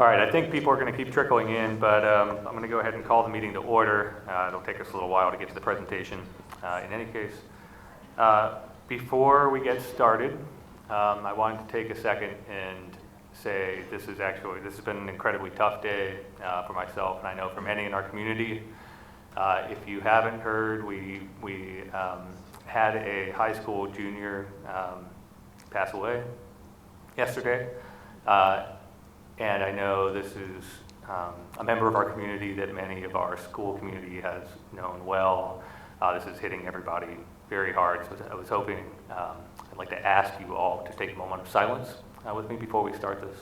All right, I think people are going to keep trickling in, but I'm going to go ahead and call the meeting to order. It'll take us a little while to get to the presentation. In any case, before we get started, I wanted to take a second and say this has been an incredibly tough day for myself, and I know for many in our community. If you haven't heard, we had a high school junior pass away yesterday. And I know this is a member of our community that many of our school community has known well. This is hitting everybody very hard. So I was hoping, I'd like to ask you all to take a moment of silence with me before we start this.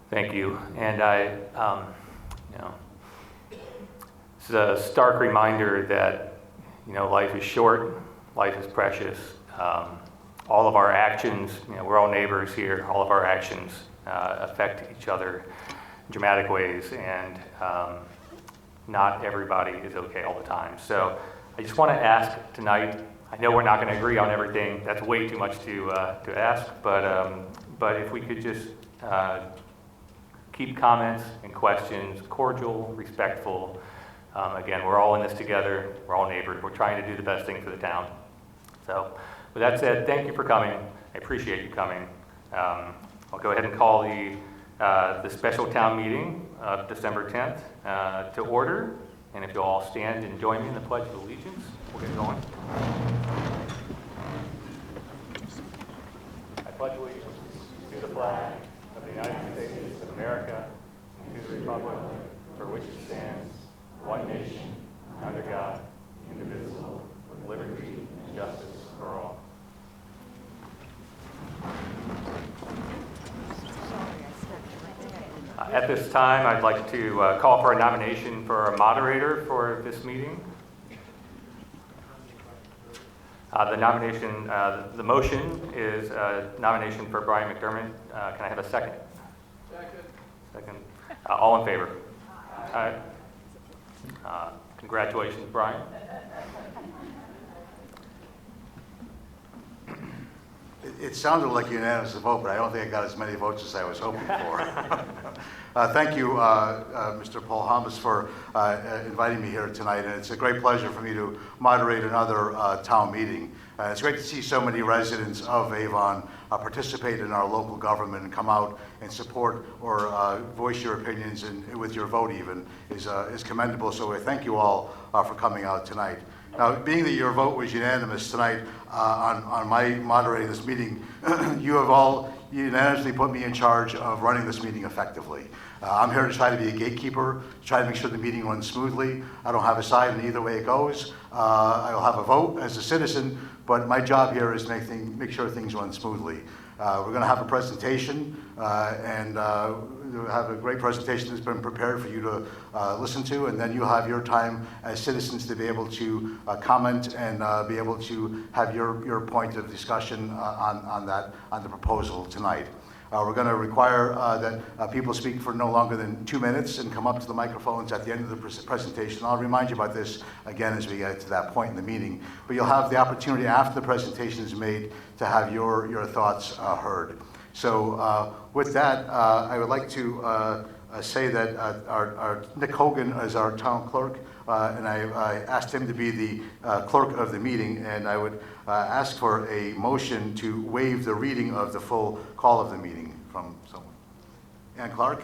Thank you. And this is a stark reminder that, life is short, life is precious. All of our actions, we're all neighbors here, all of our actions affect each other in dramatic ways, and not everybody is okay all the time. So I just want to ask tonight, I know we're not going to agree on everything, that's way too much to ask, but if we could just keep comments and questions cordial, respectful. Again, we're all in this together. We're all neighbors. We're trying to do the best thing for the town. So with that said, thank you for coming. I appreciate you coming. I'll go ahead and call the special town meeting of December 10th to order. And if you'll all stand and join me in the Pledge of Allegiance, we'll get going. I pledge allegiance to the flag of the United States of America, and to the republic for which it stands, one nation, under God, indivisible, with liberty and justice for all. At this time, I'd like to call for a nomination for a moderator for this meeting. The motion is a nomination for Brian McDermott. Can I have a second? Second. All in favor? Aye. Congratulations, Brian. It sounded like a unanimous vote, but I don't think I got as many votes as I was hoping for. Thank you, Mr. Paul Hamas, for inviting me here tonight, and it's a great pleasure for me to moderate another town meeting. It's great to see so many residents of Avon participate in our local government and come out and support or voice your opinions, and with your vote even is commendable. So I thank you all for coming out tonight. Now, being that your vote was unanimous tonight on my moderating this meeting, you have all unanimously put me in charge of running this meeting effectively. I'm here to try to be a gatekeeper, try to make sure the meeting runs smoothly. I don't have a side in either way it goes. I'll have a vote as a citizen, but my job here is make sure things run smoothly. We're going to have a presentation, and we'll have a great presentation that's been prepared for you to listen to, and then you'll have your time as citizens to be able to comment and be able to have your point of discussion on the proposal tonight. We're going to require that people speak for no longer than 2 minutes and come up to the microphones at the end of the presentation. I'll remind you about this again as we get to that point in the meeting. But you'll have the opportunity after the presentation is made to have your thoughts heard. So with that, I would like to say that our Nick Hogan is our town clerk, and I asked him to be the clerk of the meeting, and I would ask for a motion to waive the reading of the full call of the meeting from someone. Ann Clark?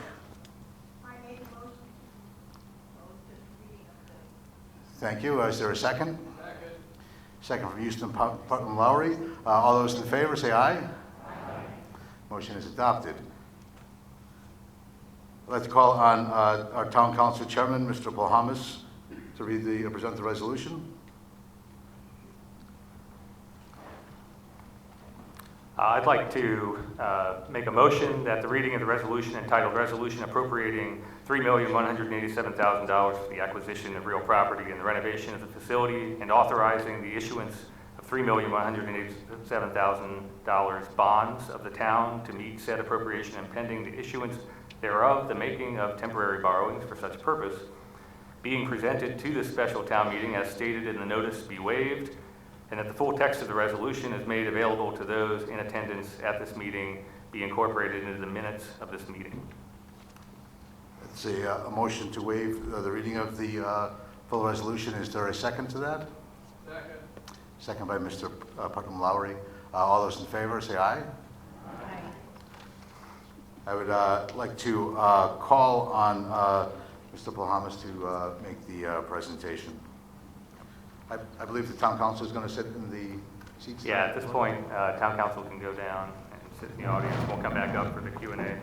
I made a motion. Thank you. Is there a second? Second from Houston Putnam Lowry. All those in favor say aye. Aye. Motion is adopted. I'd like to call on our Town Council Chairman, Mr. Paul Hamas, to present the resolution. I'd like to make a motion that the reading of the resolution entitled Resolution Appropriating $3,187,000 for the acquisition of real property and the renovation of the facility and authorizing the issuance of $3,187,000 bonds of the town to meet said appropriation and pending the issuance thereof, the making of temporary borrowings for such purpose, being presented to this special town meeting as stated in the notice be waived, and that the full text of the resolution is made available to those in attendance at this meeting be incorporated into the minutes of this meeting. It's a motion to waive the reading of the full resolution. Is there a second to that? Second. Second by Mr. Putnam Lowry. All those in favor, say aye. I would like to call on Mr. Polhamus to make the presentation. I believe the town council is going to sit in the seats. Yeah, at this point, town council can go down and sit in the audience. We'll come back up for the Q&A.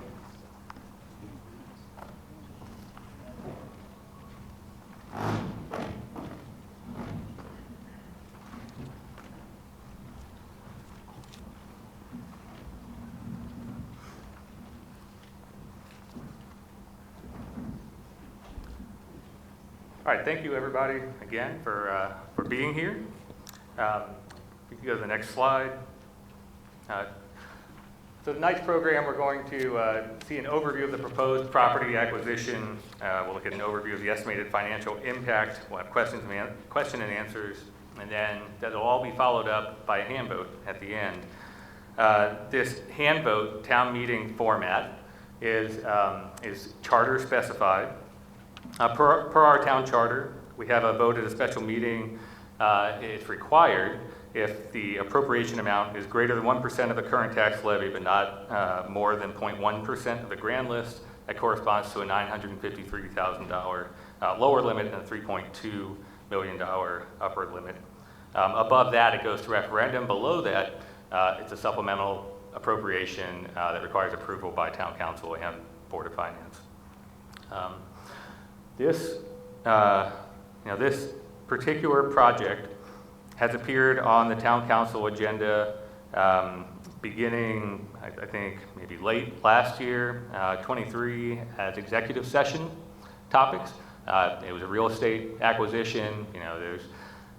All right, thank you everybody again for being here. We can go to the next slide. So tonight's program, we're going to see an overview of the proposed property acquisition. We'll look at an overview of the estimated financial impact. We'll have question and answers, and then that'll all be followed up by a hand vote at the end. This hand vote town meeting format is charter specified. Per our town charter, we have a vote at a special meeting. It's required if the appropriation amount is greater than 1% of the current tax levy, but not more than 0.1% of the grand list. That corresponds to a $953,000 lower limit and a $3.2 million upper limit. Above that, it goes to referendum. Below that, it's a supplemental appropriation that requires approval by town council and Board of Finance. This particular project has appeared on the town council agenda beginning, I think, maybe late last year, 23, as executive session topics. It was a real estate acquisition. There's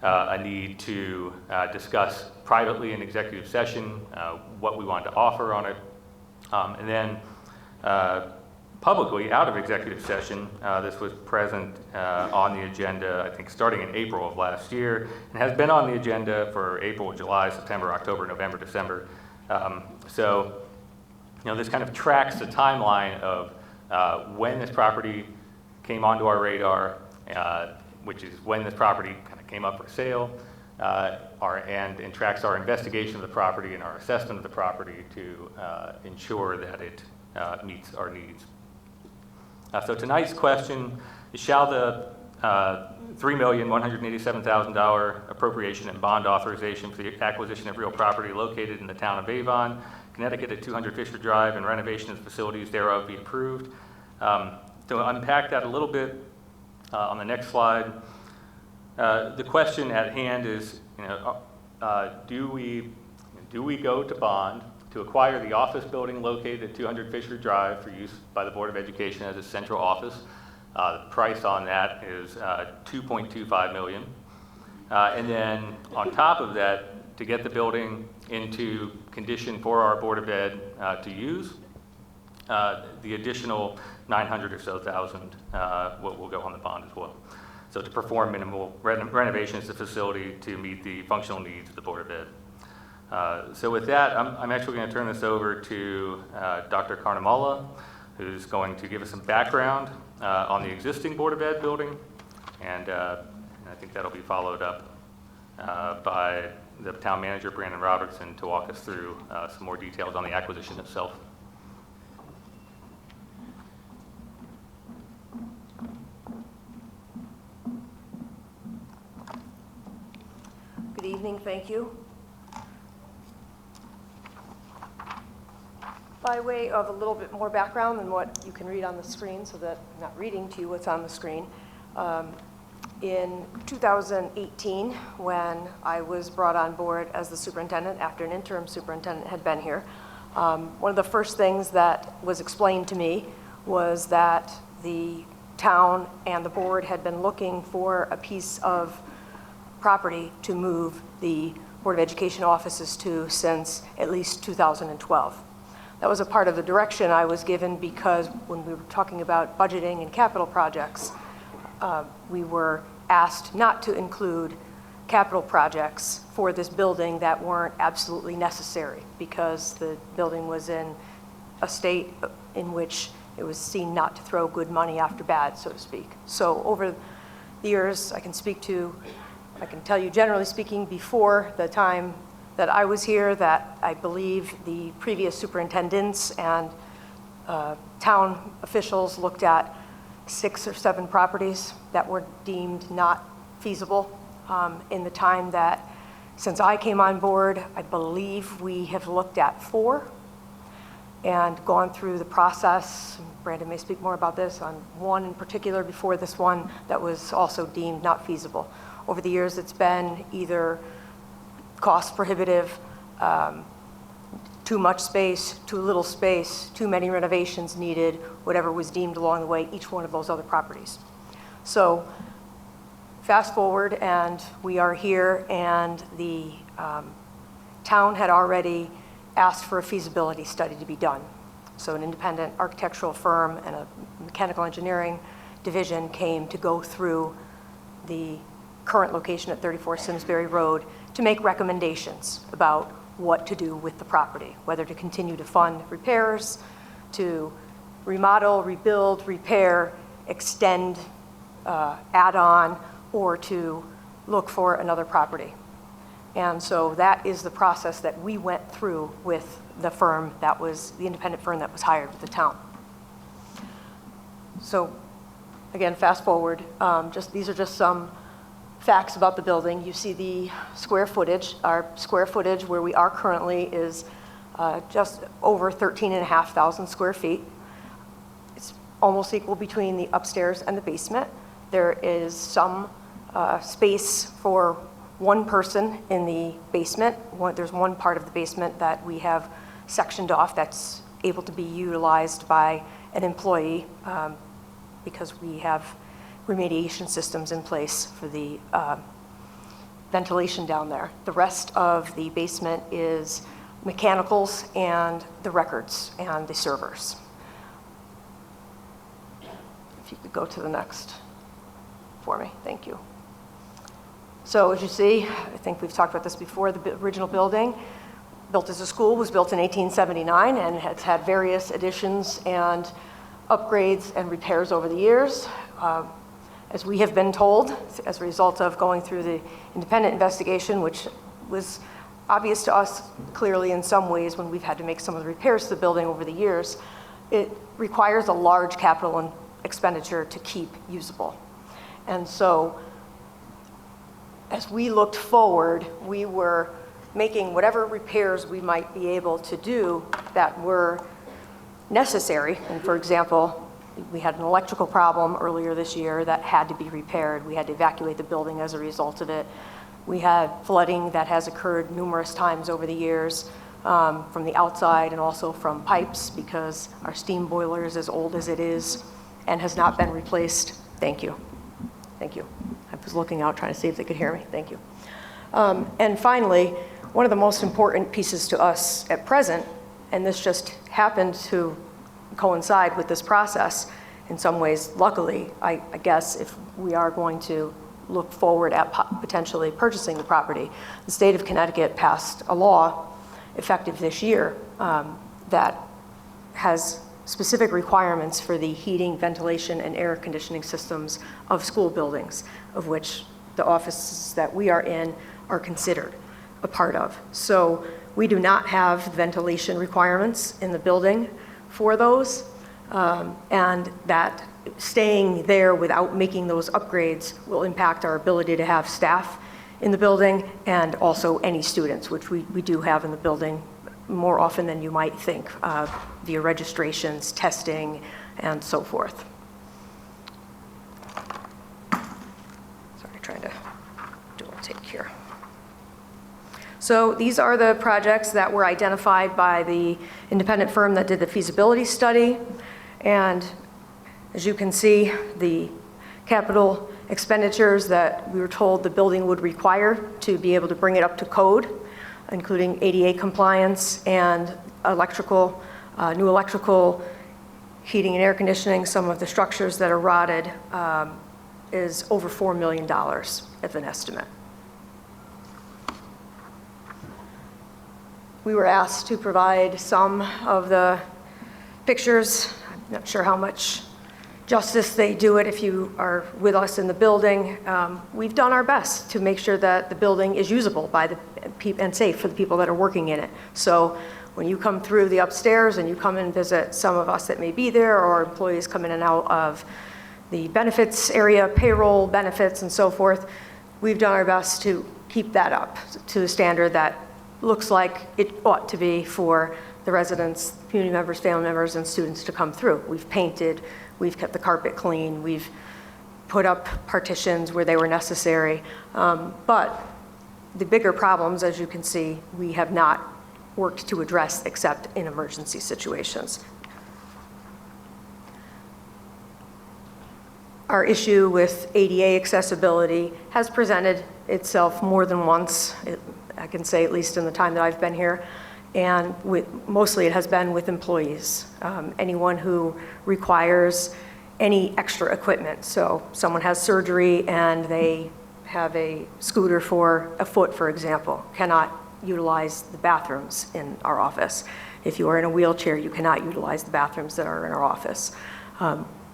a need to discuss privately in executive session what we want to offer on it. And then publicly, out of executive session, this was present on the agenda, I think, starting in April of last year, and has been on the agenda for April, July, September, October, November, December. So, this kind of tracks the timeline of when this property came onto our radar, which is when this property kind of came up for sale, and tracks our investigation of the property and our assessment of the property to ensure that it meets our needs. So tonight's question is, shall the $3,187,000 appropriation and bond authorization for the acquisition of real property located in the town of Avon, Connecticut at 200 Fisher Drive, and renovation of facilities thereof be approved? To unpack that a little bit on the next slide, the question at hand is, do we go to bond to acquire the office building located at 200 Fisher Drive for use by the Board of Education as a central office? The price on that is $2.25 million. And then on top of that, to get the building into condition for our Board of Ed to use, the additional $900,000 or so will go on the bond as well. So to perform minimal renovations to the facility to meet the functional needs of the Board of Ed. So with that, I'm actually going to turn this over to Dr. Carnamala, who's going to give us some background on the existing Board of Ed building, and I think that'll be followed up by the town manager, Brandon Robertson, to walk us through some more details on the acquisition itself. Good evening, thank you. By way of a little bit more background than what you can read on the screen, so that I'm not reading to you what's on the screen. In 2018, when I was brought on board as the superintendent after an interim superintendent had been here, one of the first things that was explained to me was that the town and the board had been looking for a piece of property to move the Board of Education offices to since at least 2012. That was a part of the direction I was given because when we were talking about budgeting and capital projects, we were asked not to include capital projects for this building that weren't absolutely necessary because the building was in a state in which it was seen not to throw good money after bad, so to speak. So over the years, I can tell you generally speaking, before the time that I was here, that I believe the previous superintendents and town officials looked at 6 or 7 properties that were deemed not feasible. In the time that, since I came on board, I believe we have looked at 4 and gone through the process. Brandon may speak more about this, on one in particular before this one that was also deemed not feasible. Over the years, it's been either cost prohibitive, too much space, too little space, too many renovations needed, whatever was deemed along the way, each one of those other properties. So fast forward, and we are here, and the town had already asked for a feasibility study to be done. So an independent architectural firm and a mechanical engineering division came to go through the current location at 34 Simsbury Road to make recommendations about what to do with the property, whether to continue to fund repairs, to remodel, rebuild, repair, extend, add on, or to look for another property. And so that is the process that we went through with the firm that was, the independent firm that was hired with the town. So again, fast forward, these are just some facts about the building. You see the square footage. Our square footage where we are currently is just over 13,500 square feet. It's almost equal between the upstairs and the basement. There is some space for one person in the basement. There's one part of the basement that we have sectioned off that's able to be utilized by an employee because we have remediation systems in place for the ventilation down there. The rest of the basement is mechanicals and the records and the servers. If you could go to the next for me, thank you. So as you see, I think we've talked about this before, the original building, built as a school, was built in 1879 and has had various additions and upgrades and repairs over the years. As we have been told, as a result of going through the independent investigation, which was obvious to us clearly in some ways when we've had to make some of the repairs to the building over the years, it requires a large capital expenditure to keep usable. And so as we looked forward, we were making whatever repairs we might be able to do that were necessary. And for example, we had an electrical problem earlier this year that had to be repaired. We had to evacuate the building as a result of it. We had flooding that has occurred numerous times over the years from the outside and also from pipes because our steam boiler is as old as it is and has not been replaced. Thank you. Thank you. I was looking out trying to see if they could hear me. Thank you. And finally, one of the most important pieces to us at present, and this just happened to coincide with this process in some ways, luckily, I guess, if we are going to look forward at potentially purchasing the property, the state of Connecticut passed a law effective this year that has specific requirements for the heating, ventilation, and air conditioning systems of school buildings, of which the offices that we are in are considered a part of. So we do not have ventilation requirements in the building for those, and that staying there without making those upgrades will impact our ability to have staff in the building and also any students, which we do have in the building more often than you might think, via registrations, testing, and so forth. Sorry, trying to dual take here. So these are the projects that were identified by the independent firm that did the feasibility study. And as you can see, the capital expenditures that we were told the building would require to be able to bring it up to code, including ADA compliance and electrical New electrical, heating and air conditioning, some of the structures that are rotted, is over $4 million as an estimate. We were asked to provide some of the pictures. I'm not sure how much justice they do it if you are with us in the building. We've done our best to make sure that the building is usable by the people and safe for the people that are working in it. So when you come through the upstairs and you come and visit some of us that may be there, or employees come in and out of the benefits area, payroll, benefits, and so forth, we've done our best to keep that up to the standard that looks like it ought to be for the residents, community members, family members, and students to come through. We've painted, we've kept the carpet clean, we've put up partitions where they were necessary. But the bigger problems, as you can see, we have not worked to address except in emergency situations. Our issue with ADA accessibility has presented itself more than once, I can say at least in the time that I've been here, and mostly it has been with employees. Anyone who requires any extra equipment. So someone has surgery and they have a scooter for a foot, for example, cannot utilize the bathrooms in our office. If you are in a wheelchair, you cannot utilize the bathrooms that are in our office.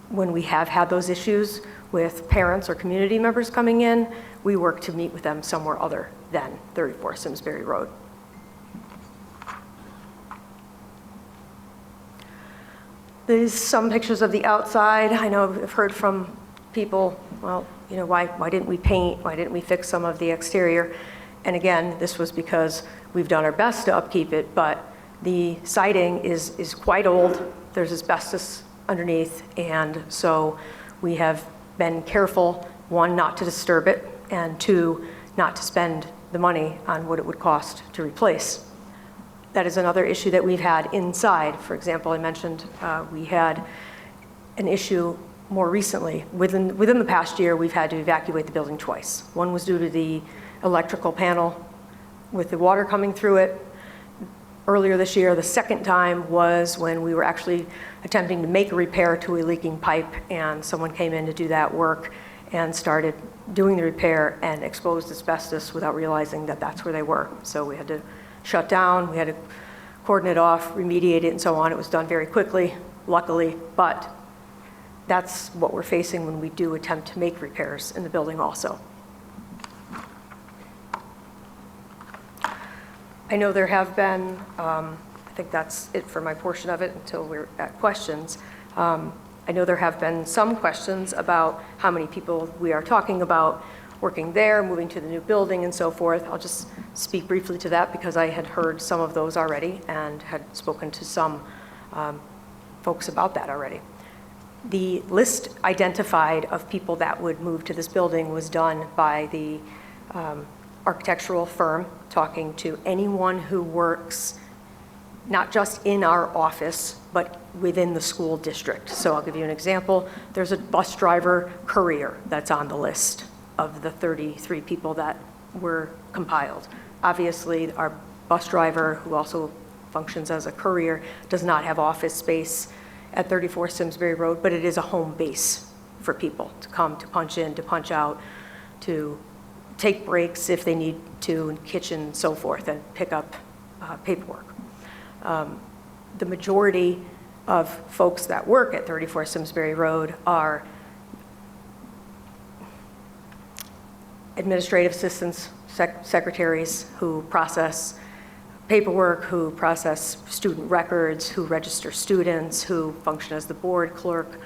When we have had those issues with parents or community members coming in, we work to meet with them somewhere other than 34 Simsbury Road. There's some pictures of the outside. I know I've heard from people, well, you know, why didn't we paint? Why didn't we fix some of the exterior? And again, this was because we've done our best to upkeep it, but the siding is quite old. There's asbestos underneath, and so we have been careful, one, not to disturb it, and two, not to spend the money on what it would cost to replace. That is another issue that we've had inside. For example, I mentioned we had an issue more recently. Within the past year, we've had to evacuate the building twice. One was due to the electrical panel with the water coming through it. Earlier this year, the second time was when we were actually attempting to make a repair to a leaking pipe, and someone came in to do that work and started doing the repair and exposed asbestos without realizing that that's where they were. So we had to shut down, we had to cordon it off, remediate it, and so on. It was done very quickly, luckily, but that's what we're facing when we do attempt to make repairs in the building also. I know there have been, I think that's it for my portion of it until we're at questions. I know there have been some questions about how many people we are talking about working there, moving to the new building and so forth. I'll just speak briefly to that because I had heard some of those already and had spoken to some folks about that already. The list identified of people that would move to this building was done by the architectural firm, talking to anyone who works not just in our office, but within the school district. So I'll give you an example. There's a bus driver courier that's on the list of the 33 people that were compiled. Obviously, our bus driver, who also functions as a courier, does not have office space at 34 Simsbury Road, but it is a home base for people to come, to punch in, to punch out, to take breaks if they need to, in kitchen, so forth, and pick up paperwork. The majority of folks that work at 34 Simsbury Road are administrative assistants, secretaries who process paperwork, who process student records, who register students, who function as the board clerk,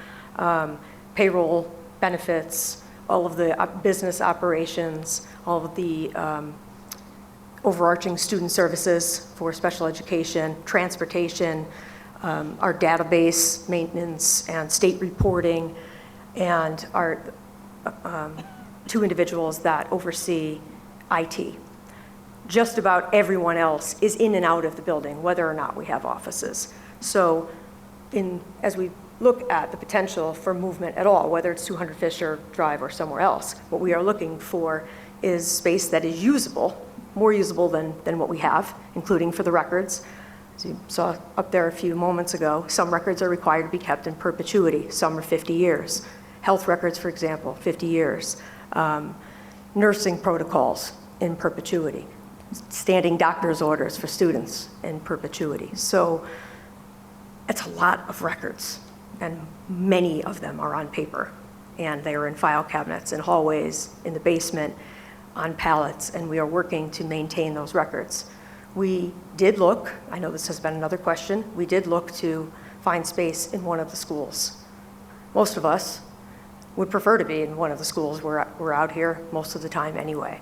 payroll, benefits, all of the business operations, all of the overarching student services for special education, transportation, our database maintenance and state reporting, and our two individuals that oversee IT. Just about everyone else is in and out of the building, whether or not we have offices. So as we look at the potential for movement at all, whether it's 200 Fisher Drive or somewhere else, what we are looking for is space that is usable, more usable than what we have, including for the records, As you saw up there a few moments ago, some records are required to be kept in perpetuity. Some are 50 years. Health records, for example, 50 years. Nursing protocols in perpetuity. Standing doctor's orders for students in perpetuity. So it's a lot of records, and many of them are on paper, and they are in file cabinets, in hallways, in the basement, on pallets, and we are working to maintain those records. We did look, I know this has been another question, we did look to find space in one of the schools. Most of us would prefer to be in one of the schools. We're out here most of the time anyway.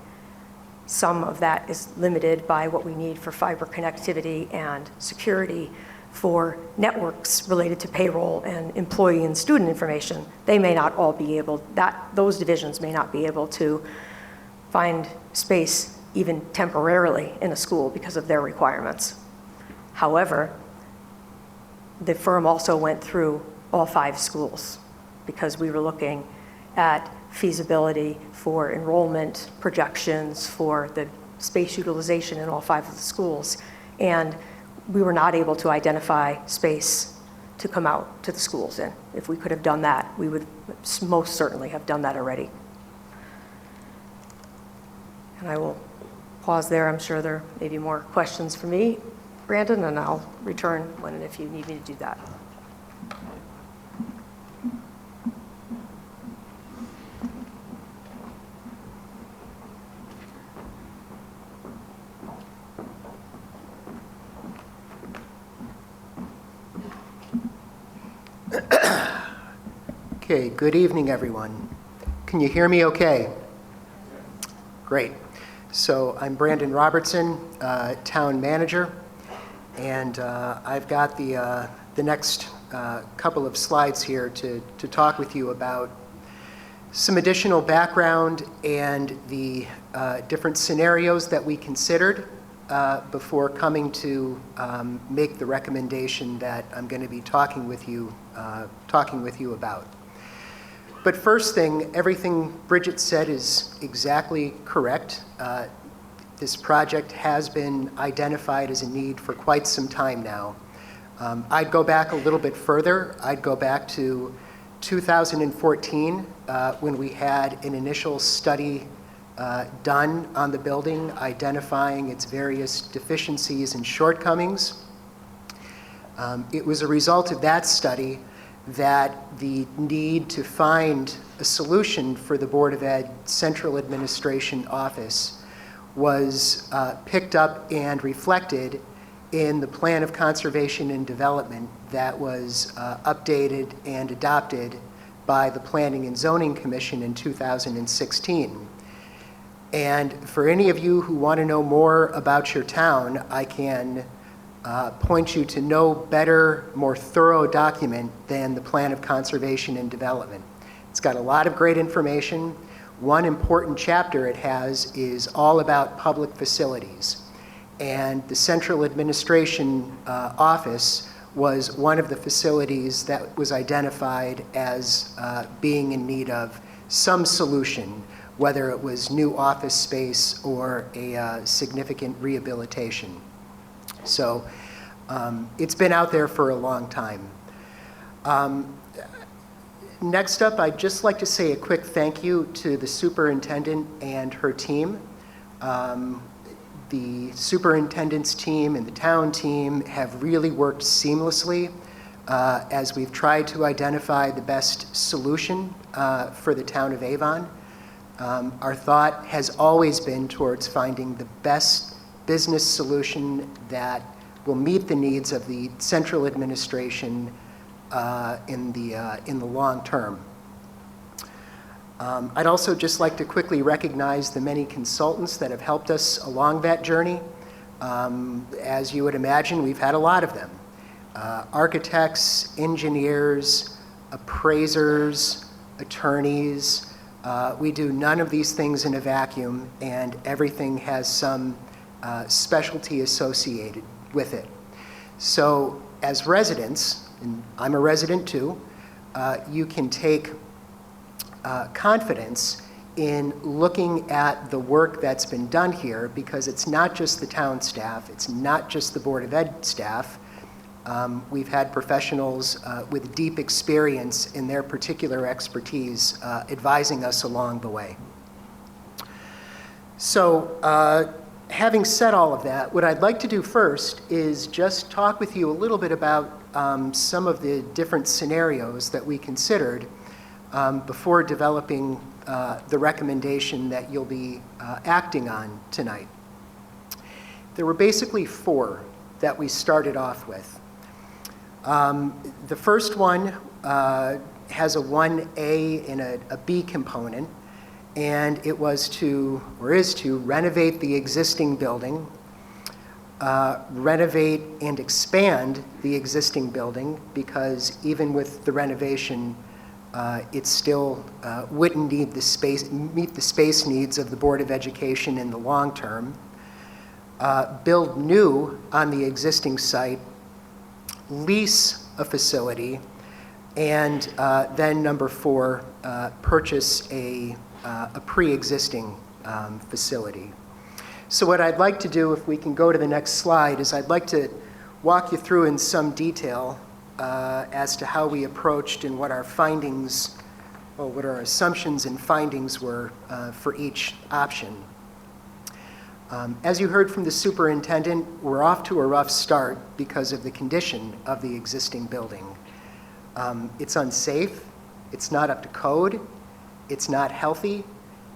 Some of that is limited by what we need for fiber connectivity and security for networks related to payroll and employee and student information. They may not all be able, those divisions may not be able to find space even temporarily in a school because of their requirements. However, the firm also went through all 5 schools because we were looking at feasibility for enrollment projections for the space utilization in all 5 of the schools. And we were not able to identify space to come out to the schools in. If we could have done that, we would most certainly have done that already. And I will pause there. I'm sure there may be more questions for me, Brandon, and I'll return when and if you need me to do that. Okay, good evening, everyone. Can you hear me okay? Great. So I'm Brandon Robertson, town manager, and I've got the next couple of slides here to talk with you about some additional background and the different scenarios that we considered before coming to make the recommendation that I'm going to be talking with you about. But first thing, everything Bridget said is exactly correct. This project has been identified as a need for quite some time now. I'd go back a little bit further. I'd go back to 2014 when we had an initial study done on the building, identifying its various deficiencies and shortcomings. It was a result of that study that the need to find a solution for the Board of Ed Central Administration Office was picked up and reflected in the Plan of Conservation and Development that was updated and adopted by the Planning and Zoning Commission in 2016. And for any of you who want to know more about your town, I can point you to no better, more thorough document than the Plan of Conservation and Development. It's got a lot of great information. One important chapter it has is all about public facilities. And the Central Administration Office was one of the facilities that was identified as being in need of some solution, whether it was new office space or a significant rehabilitation. So it's been out there for a long time. Next up, I'd just like to say a quick thank you to the superintendent and her team. The superintendent's team and the town team have really worked seamlessly as we've tried to identify the best solution for the town of Avon. Our thought has always been towards finding the best business solution that will meet the needs of the central administration in the long term. I'd also just like to quickly recognize the many consultants that have helped us along that journey. As you would imagine, we've had a lot of them. Architects, engineers, appraisers, attorneys. We do none of these things in a vacuum, and everything has some specialty associated with it. So as residents, and I'm a resident too, you can take confidence in looking at the work that's been done here, because it's not just the town staff, it's not just the Board of Ed staff. We've had professionals with deep experience in their particular expertise advising us along the way. So, having said all of that, what I'd like to do first is just talk with you a little bit about some of the different scenarios that we considered before developing the recommendation that you'll be acting on tonight. There were basically 4 that we started off with. The first one has a 1A and a B component, and it was to, or is to, renovate the existing building, renovate and expand the existing building, because even with the renovation, it still wouldn't need the space, meet the space needs of the Board of Education in the long term. Build new on the existing site, lease a facility, and then number 4, purchase a pre-existing facility. So what I'd like to do, if we can go to the next slide, is I'd like to walk you through in some detail as to how we approached and what our findings, or what our assumptions and findings were for each option. As you heard from the superintendent, we're off to a rough start because of the condition of the existing building. It's unsafe, it's not up to code, it's not healthy,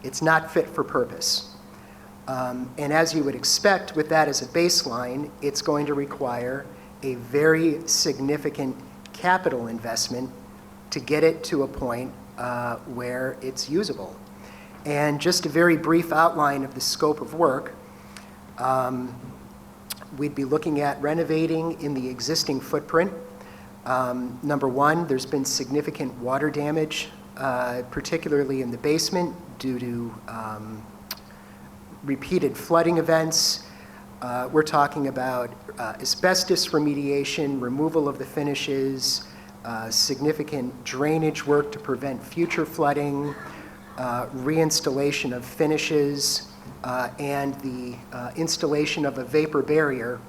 it's not fit for purpose. And as you would expect with that as a baseline, it's going to require a very significant capital investment to get it to a point where it's usable. And just a very brief outline of the scope of work. We'd be looking at renovating in the existing footprint. Number 1, there's been significant water damage, particularly in the basement due to repeated flooding events. We're talking about asbestos remediation, removal of the finishes, significant drainage work to prevent future flooding, reinstallation of finishes, and the installation of a vapor barrier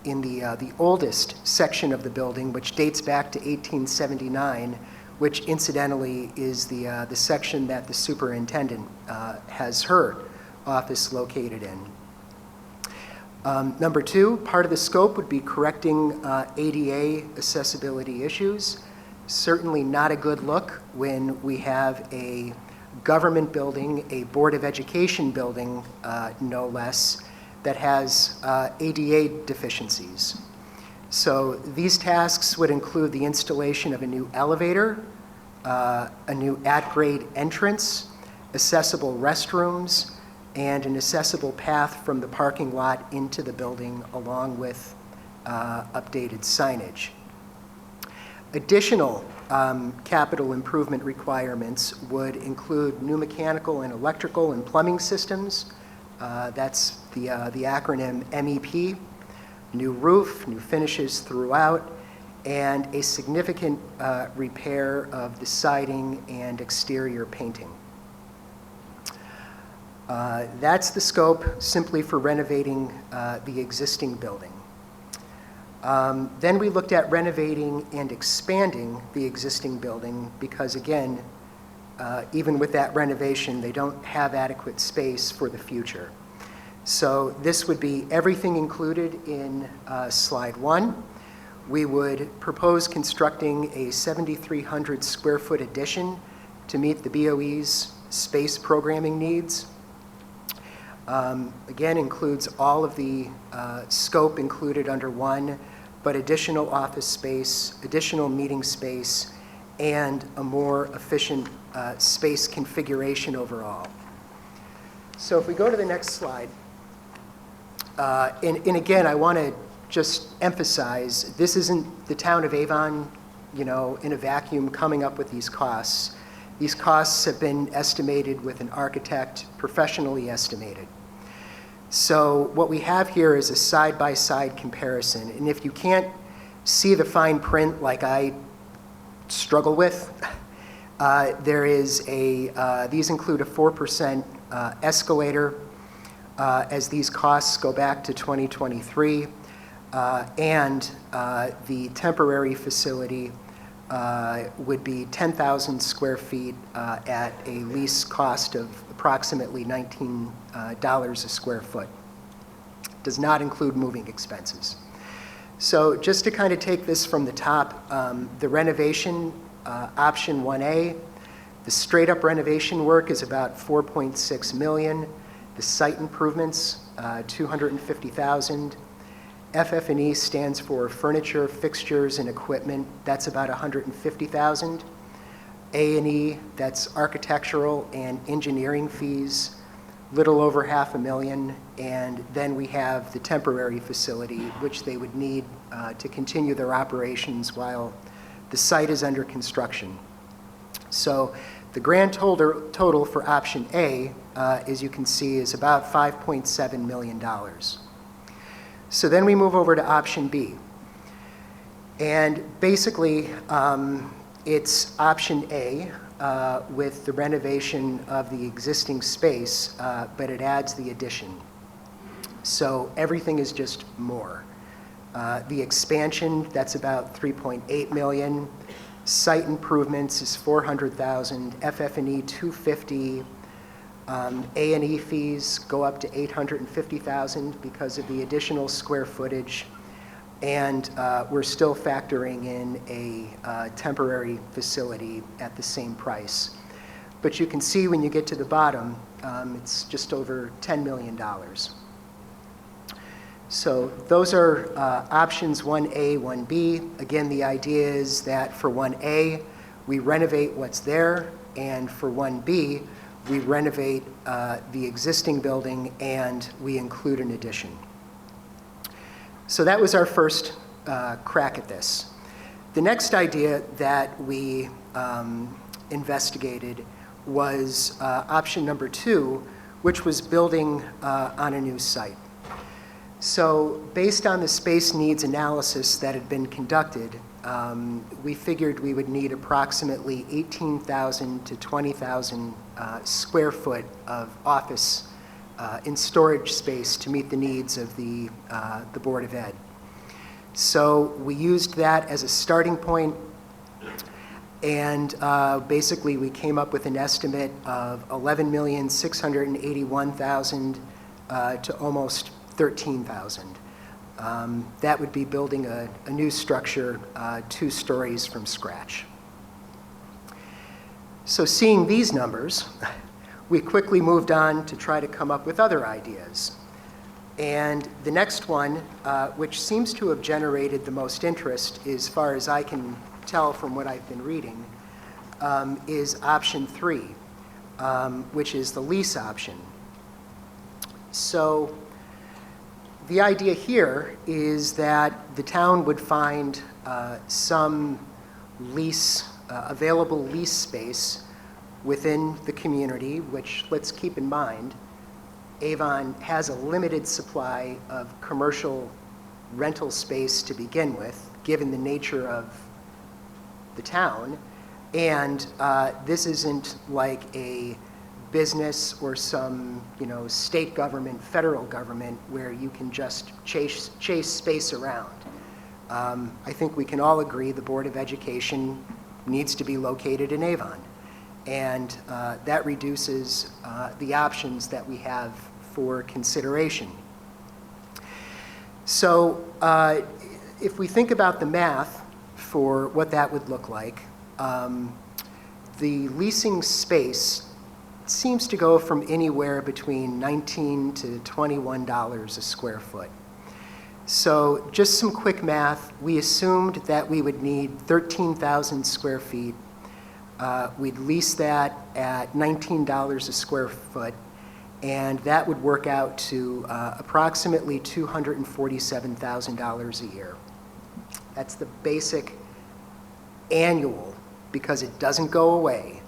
in the oldest section of the building, which dates back to 1879, which incidentally is the section that the superintendent has her office located in. Number 2, part of the scope would be correcting ADA accessibility issues. Certainly not a good look when we have a government building, a Board of Education building, no less, that has ADA deficiencies. So these tasks would include the installation of a new elevator, a new at-grade entrance, accessible restrooms, and an accessible path from the parking lot into the building, along with updated signage. Additional capital improvement requirements would include new mechanical and electrical and plumbing systems. That's the acronym MEP. New roof, new finishes throughout, and a significant repair of the siding and exterior painting. That's the scope simply for renovating the existing building. Then we looked at renovating and expanding the existing building because, again, even with that renovation, they don't have adequate space for the future. So this would be everything included in slide 1. We would propose constructing a 7,300 square foot addition to meet the BOE's space programming needs. Again, includes all of the scope included under 1, but additional office space, additional meeting space, and a more efficient space configuration overall. So if we go to the next slide, and again, I want to just emphasize, this isn't the town of Avon, in a vacuum coming up with these costs. These costs have been estimated with an architect, professionally estimated. So what we have here is a side-by-side comparison, and if you can't see the fine print like I struggle with, These include a 4% escalator as these costs go back to 2023, and the temporary facility would be 10,000 square feet at a lease cost of approximately $19 a square foot. Does not include moving expenses. So just to kind of take this from the top, the renovation, option 1A, the straight up renovation work is about $4.6 million. The site improvements, $250,000. FF&E stands for furniture, fixtures, and equipment. That's about $150,000. A&E, that's architectural and engineering fees, little over $500,000. And then we have the temporary facility, which they would need to continue their operations while the site is under construction. So the grand total for option A, as you can see, is about $5.7 million. So then we move over to option B. And basically, it's option A with the renovation of the existing space, but it adds the addition. So everything is just more. The expansion, that's about $3.8 million. Site improvements is $400,000. FF&E $250,000. A&E fees go up to $850,000 because of the additional square footage, and we're still factoring in a temporary facility at the same price. But you can see when you get to the bottom, it's just over $10 million. So those are options 1A, 1B. Again, the idea is that for 1A, we renovate what's there, and for 1B, we renovate the existing building and we include an addition. So that was our first crack at this. The next idea that we investigated was option number 2, which was building on a new site. So based on the space needs analysis that had been conducted, we figured we would need approximately 18,000 to 20,000 square foot of office in storage space to meet the needs of the Board of Ed. So we used that as a starting point, and basically we came up with an estimate of $11,681,000 to almost $13,000. That would be building a new structure 2 stories from scratch. So seeing these numbers, we quickly moved on to try to come up with other ideas. And the next one, which seems to have generated the most interest, as far as I can tell from what I've been reading, is option 3, which is the lease option. So the idea here is that the town would find some available lease space within the community, which, let's keep in mind, Avon has a limited supply of commercial rental space to begin with, given the nature of the town. And this isn't like a business or some, state government, federal government, where you can just chase space around. I think we can all agree the Board of Education needs to be located in Avon. And that reduces the options that we have for consideration. So if we think about the math for what that would look like, the leasing space seems to go from anywhere between $19 to $21 a square foot. So just some quick math, we assumed that we would need 13,000 square feet. We'd lease that at $19 a square foot, and that would work out to approximately $247,000 a year. That's the basic annual, because it doesn't go away,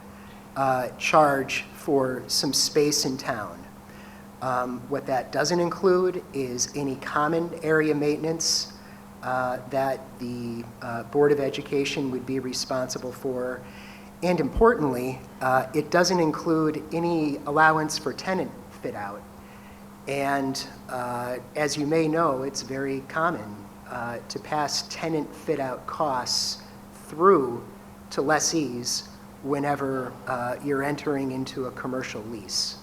charge for some space in town. What that doesn't include is any common area maintenance that the Board of Education would be responsible for, And importantly, it doesn't include any allowance for tenant fit out. And as you may know, it's very common to pass tenant fit out costs through to lessees whenever you're entering into a commercial lease.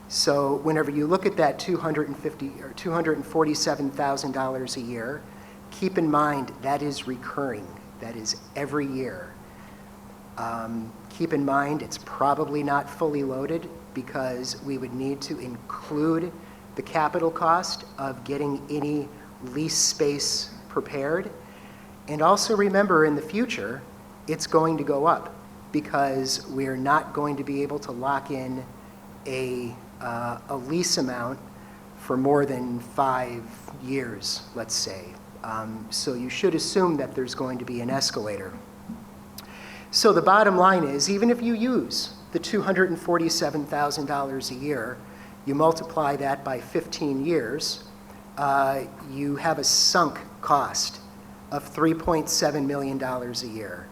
So whenever you look at that $250,000 or $247,000 a year, keep in mind that is recurring. That is every year. Keep in mind it's probably not fully loaded because we would need to include the capital cost of getting any lease space prepared. And also remember, in the future, it's going to go up because we're not going to be able to lock in a lease amount for more than 5 years, let's say. So you should assume that there's going to be an escalator. So the bottom line is, even if you use the $247,000 a year, you multiply that by 15 years, you have a sunk cost of $3.7 million a year.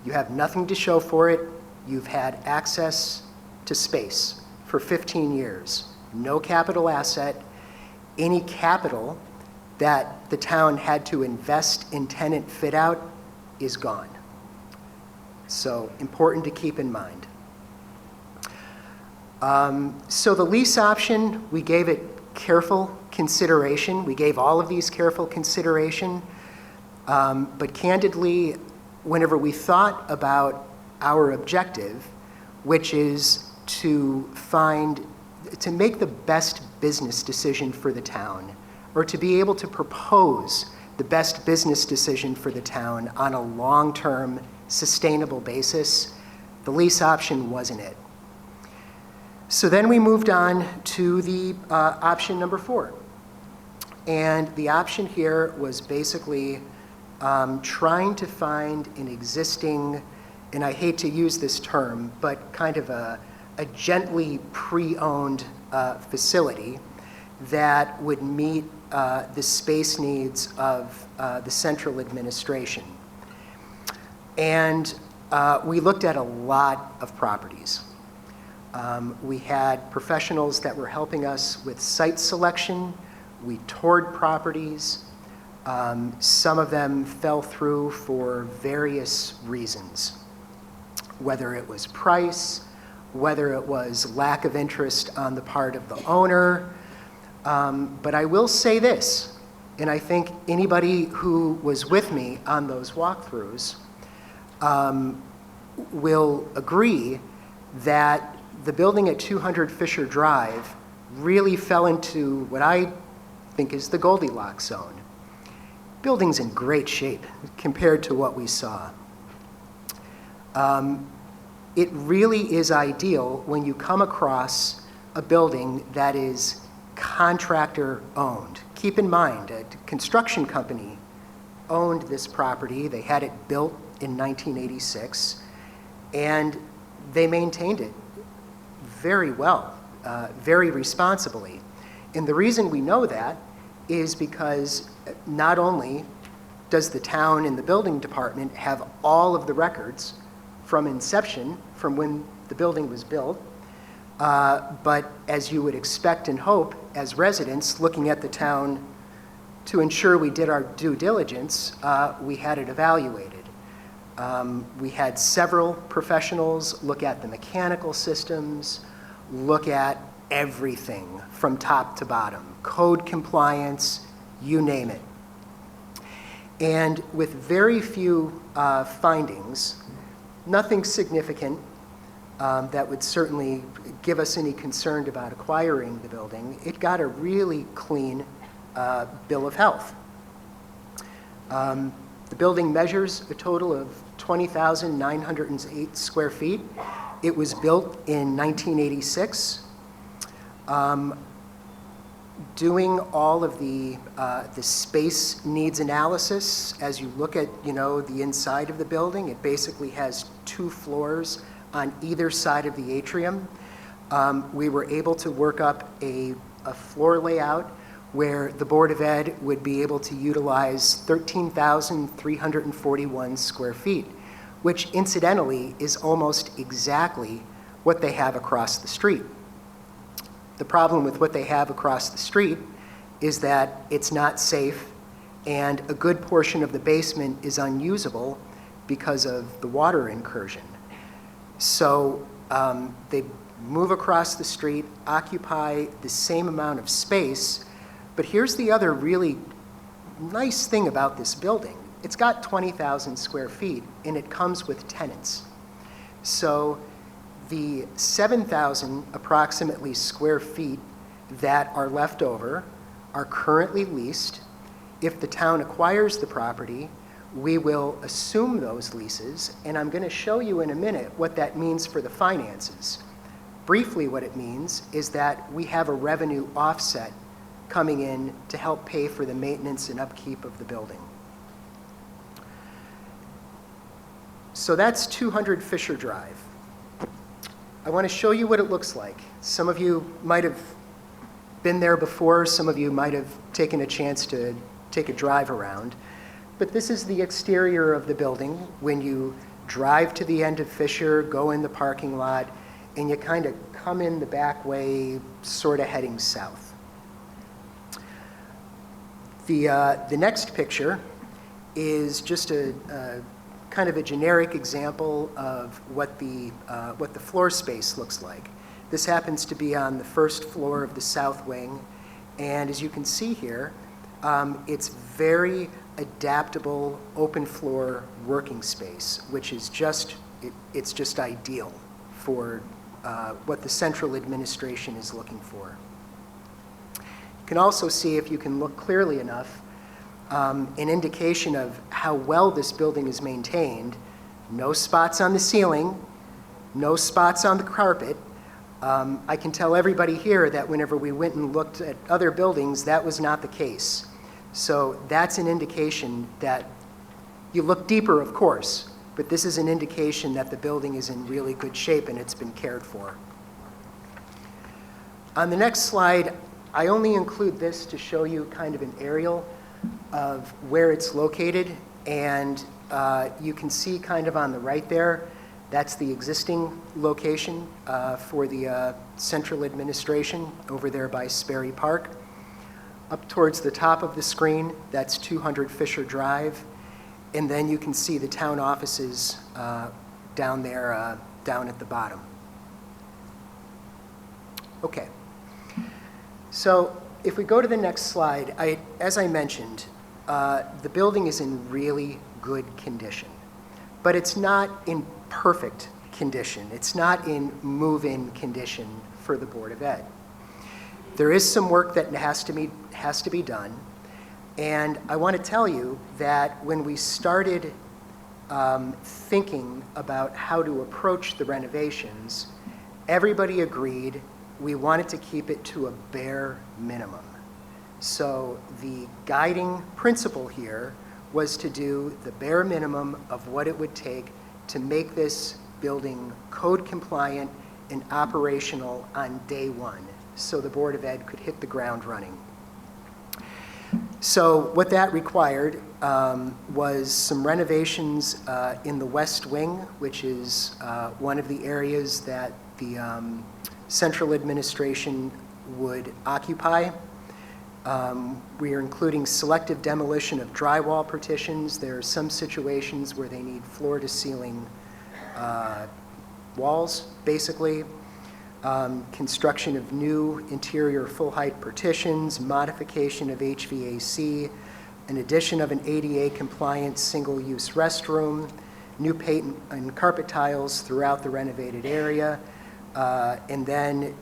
You have nothing to show for it. You've had access to space for 15 years. No capital asset. Any capital that the town had to invest in tenant fit out is gone. So important to keep in mind. So the lease option, we gave it careful consideration. We gave all of these careful consideration. But candidly, whenever we thought about our objective, which is to make the best business decision for the town, or to be able to propose the best business decision for the town on a long-term, sustainable basis, the lease option wasn't it. So then we moved on to the option number 4. And the option here was basically trying to find an existing, and I hate to use this term, but kind of a gently pre-owned facility that would meet the space needs of the central administration. And we looked at a lot of properties. We had professionals that were helping us with site selection. We toured properties. Some of them fell through for various reasons, whether it was price, whether it was lack of interest on the part of the owner. But I will say this, and I think anybody who was with me on those walkthroughs will agree that the building at 200 Fisher Drive really fell into what I think is the Goldilocks zone. Building's in great shape compared to what we saw. It really is ideal when you come across a building that is contractor owned. Keep in mind, a construction company owned this property. They had it built in 1986, and they maintained it very well, very responsibly. And the reason we know that is because not only does the town and the building department have all of the records from inception, from when the building was built, but as you would expect and hope, as residents looking at the town to ensure we did our due diligence, we had it evaluated. We had several professionals look at the mechanical systems, look at everything from top to bottom, code compliance, you name it. And with very few findings, nothing significant that would certainly give us any concern about acquiring the building, it got a really clean bill of health. The building measures a total of 20,908 square feet. It was built in 1986. Doing all of the space needs analysis, as you look at, the inside of the building, it basically has 2 floors on either side of the atrium. We were able to work up a floor layout where the Board of Ed would be able to utilize 13,341 square feet, which incidentally is almost exactly what they have across the street. The problem with what they have across the street is that it's not safe, and a good portion of the basement is unusable because of the water incursion. So they move across the street, occupy the same amount of space, but here's the other really nice thing about this building. It's got 20,000 square feet, and it comes with tenants. So the 7,000 approximately square feet that are left over are currently leased. If the town acquires the property, we will assume those leases, and I'm going to show you in a minute what that means for the finances. Briefly, what it means is that we have a revenue offset coming in to help pay for the maintenance and upkeep of the building. So that's 200 Fisher Drive. I want to show you what it looks like. Some of you might have been there before, some of you might have taken a chance to take a drive around. But this is the exterior of the building when you drive to the end of Fisher, go in the parking lot, and you kind of come in the back way, sort of heading south. The next picture is just a kind of a generic example of what the floor space looks like. This happens to be on the first floor of the south wing, and as you can see here, it's very adaptable open floor working space, which is it's just ideal for what the central administration is looking for. You can also see, if you can look clearly enough, an indication of how well this building is maintained. No spots on the ceiling, no spots on the carpet. I can tell everybody here that whenever we went and looked at other buildings, that was not the case. So that's an indication that you look deeper, of course, but this is an indication that the building is in really good shape and it's been cared for. On the next slide, I only include this to show you kind of an aerial of where it's located, and you can see kind of on the right there, that's the existing location for the central administration over there by Sperry Park. Up towards the top of the screen, that's 200 Fisher Drive, and then you can see the town offices down there, down at the bottom. Okay. So if we go to the next slide, as I mentioned, the building is in really good condition, but it's not in perfect condition. It's not in move-in condition for the Board of Ed. There is some work that has to be done, and I want to tell you that when we started thinking about how to approach the renovations, everybody agreed we wanted to keep it to a bare minimum. So the guiding principle here was to do the bare minimum of what it would take to make this building code compliant and operational on day one, so the Board of Ed could hit the ground running. So what that required was some renovations in the west wing, which is one of the areas that the central administration would occupy. We are including selective demolition of drywall partitions. There are some situations where they need floor-to-ceiling walls, basically. Construction of new interior full-height partitions, modification of HVAC, an addition of an ADA-compliant single-use restroom, new paint and carpet tiles throughout the renovated area, and then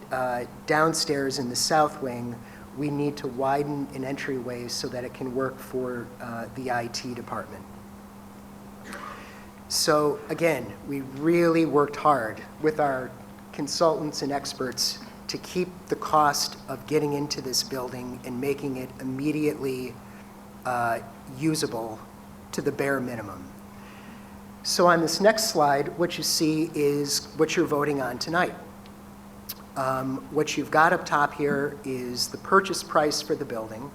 downstairs in the south wing, we need to widen an entryway so that it can work for the IT department. So again, we really worked hard with our consultants and experts to keep the cost of getting into this building and making it immediately usable to the bare minimum. So on this next slide, what you see is what you're voting on tonight. What you've got up top here is the purchase price for the building,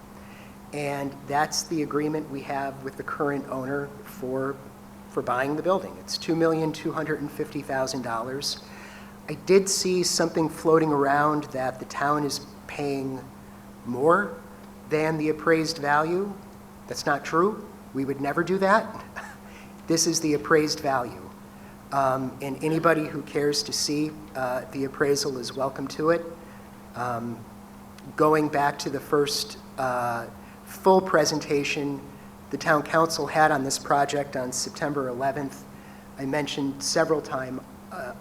and that's the agreement we have with the current owner for for buying the building. It's $2,250,000. I did see something floating around that the town is paying more than the appraised value. That's not true. We would never do that. This is the appraised value. And anybody who cares to see the appraisal is welcome to it. Going back to the first full presentation the town council had on this project on September 11th, I mentioned several times,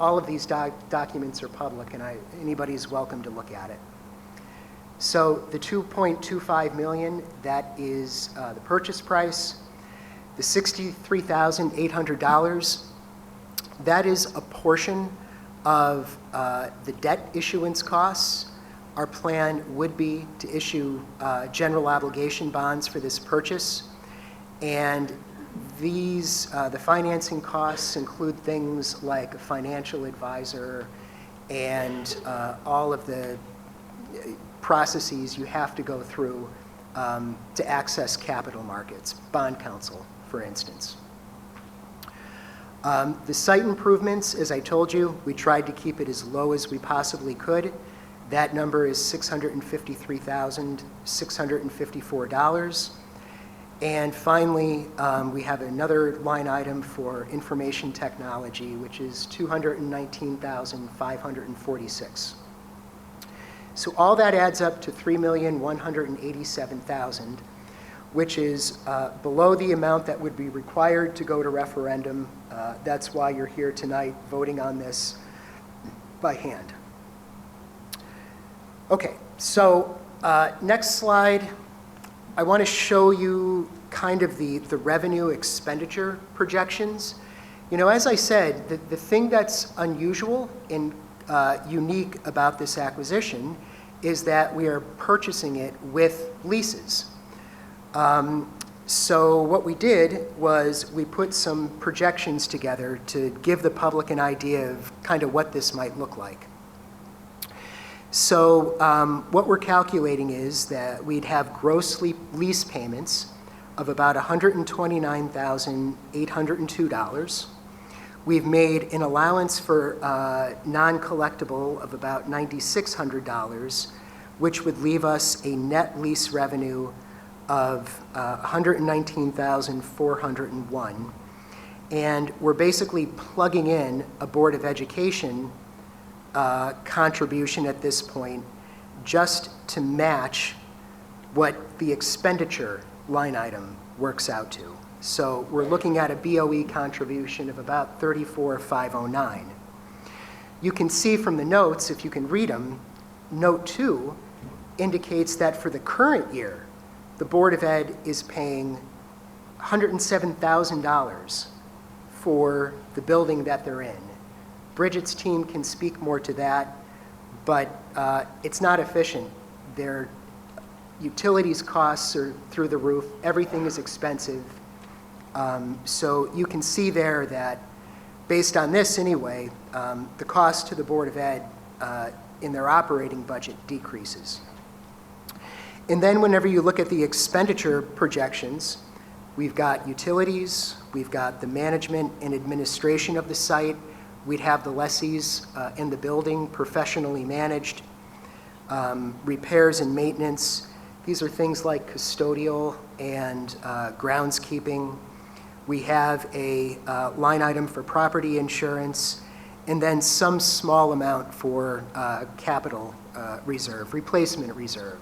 all of these documents are public and anybody is welcome to look at it. So the $2.25 million, that is the purchase price. The $63,800, that is a portion of the debt issuance costs. Our plan would be to issue general obligation bonds for this purchase. And these, the financing costs include things like a financial advisor and all of the processes you have to go through to access capital markets, bond counsel, for instance. The site improvements, as I told you, we tried to keep it as low as we possibly could. That number is $653,654. And finally, we have another line item for information technology, which is $219,546. So all that adds up to $3,187,000, which is below the amount that would be required to go to referendum. That's why you're here tonight voting on this by hand. Okay, so next slide. I want to show you kind of the revenue expenditure projections. You know, as I said, the thing that's unusual and unique about this acquisition is that we are purchasing it with leases. So what we did was we put some projections together to give the public an idea of kind of what this might look like. So what we're calculating is that we'd have gross lease payments of about $129,802. We've made an allowance for non-collectible of about $9,600, which would leave us a net lease revenue of $119,401. And we're basically plugging in a Board of Education contribution at this point just to match what the expenditure line item works out to. So we're looking at a BOE contribution of about $34,509. You can see from the notes, if you can read them, note 2 indicates that for the current year, the Board of Ed is paying $107,000 for the building that they're in. Bridget's team can speak more to that, but it's not efficient. Their utilities costs are through the roof. Everything is expensive. So you can see there that based on this anyway, the cost to the Board of Ed in their operating budget decreases. And then whenever you look at the expenditure projections, we've got utilities, we've got the management and administration of the site, we'd have the lessees in the building professionally managed, repairs and maintenance. These are things like custodial and groundskeeping. We have a line item for property insurance, and then some small amount for capital reserve, replacement reserve.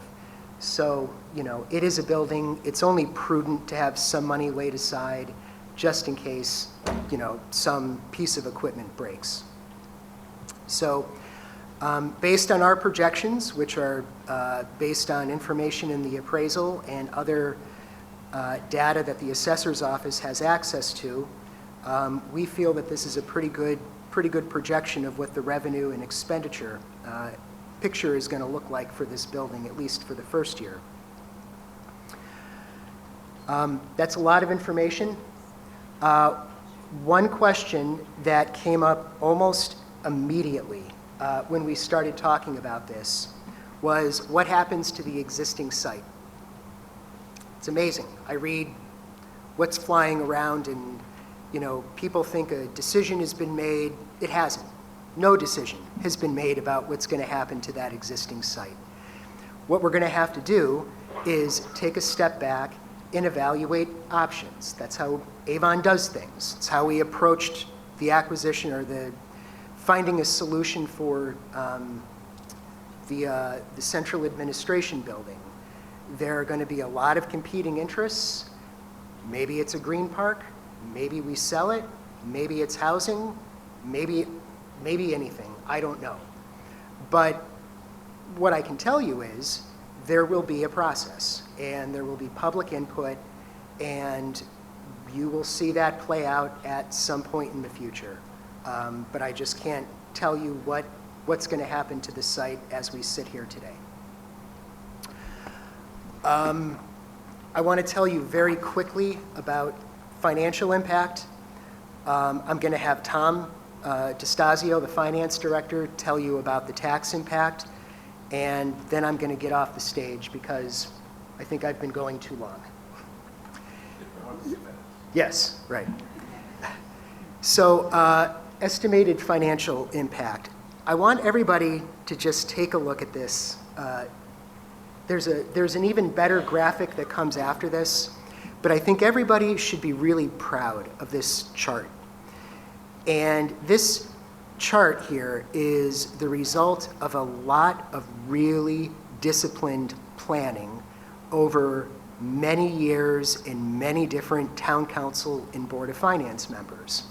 So, you know, it is a building. It's only prudent to have some money laid aside just in case, you know, some piece of equipment breaks. So based on our projections, which are based on information in the appraisal and other data that the assessor's office has access to, we feel that this is a pretty good projection of what the revenue and expenditure picture is going to look like for this building, at least for the first year. That's a lot of information. One question that came up almost immediately when we started talking about this was what happens to the existing site? It's amazing. I read what's flying around in people think a decision has been made. It hasn't. No decision has been made about what's going to happen to that existing site. What we're going to have to do is take a step back and evaluate options. That's how Avon does things. It's how we approached the acquisition or the finding a solution for the central administration building. There are going to be a lot of competing interests. Maybe it's a green park, maybe we sell it, maybe it's housing, maybe anything, I don't know. But what I can tell you is there will be a process and there will be public input, and you will see that play out at some point in the future. But I just can't tell you what's going to happen to the site as we sit here today. I want to tell you very quickly about financial impact. I'm going to have Tom DeStasio, the finance director, tell you about the tax impact, and then I'm going to get off the stage because I think I've been going too long. Yes, right. So, estimated financial impact. I want everybody to just take a look at this. There's an even better graphic that comes after this, but I think everybody should be really proud of this chart. And this chart here is the result of a lot of really disciplined planning over many years and many different town council and board of finance members.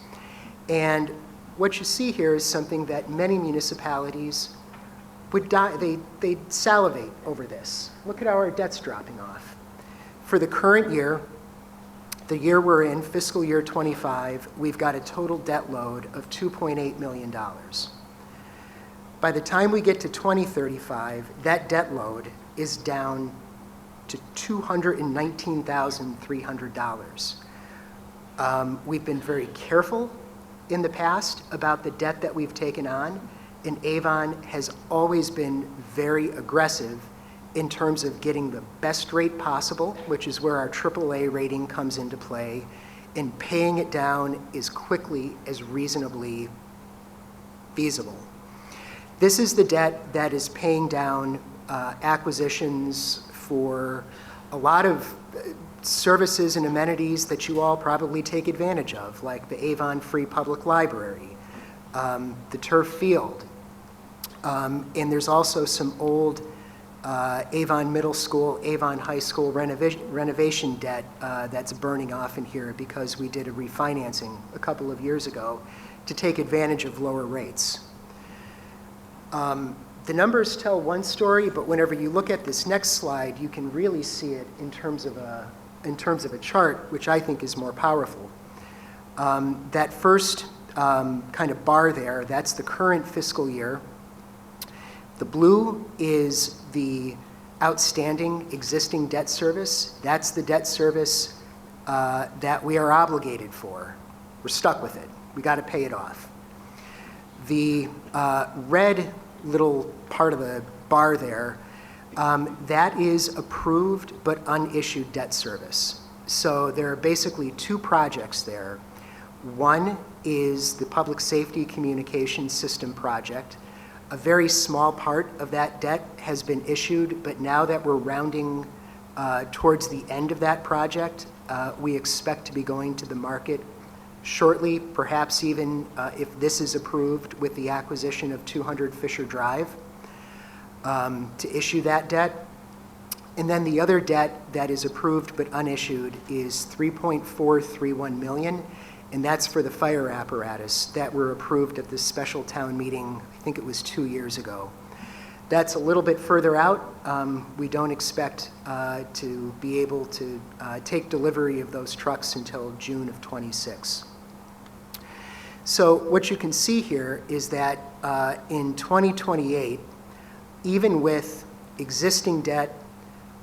And what you see here is something that many municipalities would they'd salivate over this. Look at how our debt's dropping off. For the current year, the year we're in, fiscal year 25, we've got a total debt load of $2.8 million. By the time we get to 2035, that debt load is down to $219,300. We've been very careful in the past about the debt that we've taken on, and Avon has always been very aggressive in terms of getting the best rate possible, which is where our AAA rating comes into play, and paying it down as quickly as reasonably feasible. This is the debt that is paying down acquisitions for a lot of services and amenities that you all probably take advantage of, like the Avon Free Public Library, the turf field, and there's also some old Avon Middle School, Avon High School renovation debt that's burning off in here because we did a refinancing a couple of years ago to take advantage of lower rates. The numbers tell one story, but whenever you look at this next slide, you can really see it in terms of a chart, which I think is more powerful. That first kind of bar there, that's the current fiscal year. The blue is the outstanding existing debt service. That's the debt service that we are obligated for. We're stuck with it. We got to pay it off. The red little part of the bar there, that is approved but unissued debt service. So there are basically two projects there. One is the Public Safety Communication System project. A very small part of that debt has been issued, but now that we're rounding towards the end of that project, we expect to be going to the market shortly, perhaps even if this is approved with the acquisition of 200 Fisher Drive, to issue that debt. And then the other debt that is approved but unissued is $3.431 million, and that's for the fire apparatus that were approved at this special town meeting, I think it was 2 years ago. That's a little bit further out. We don't expect to be able to take delivery of those trucks until June of 26. So what you can see here is that in 2028, even with existing debt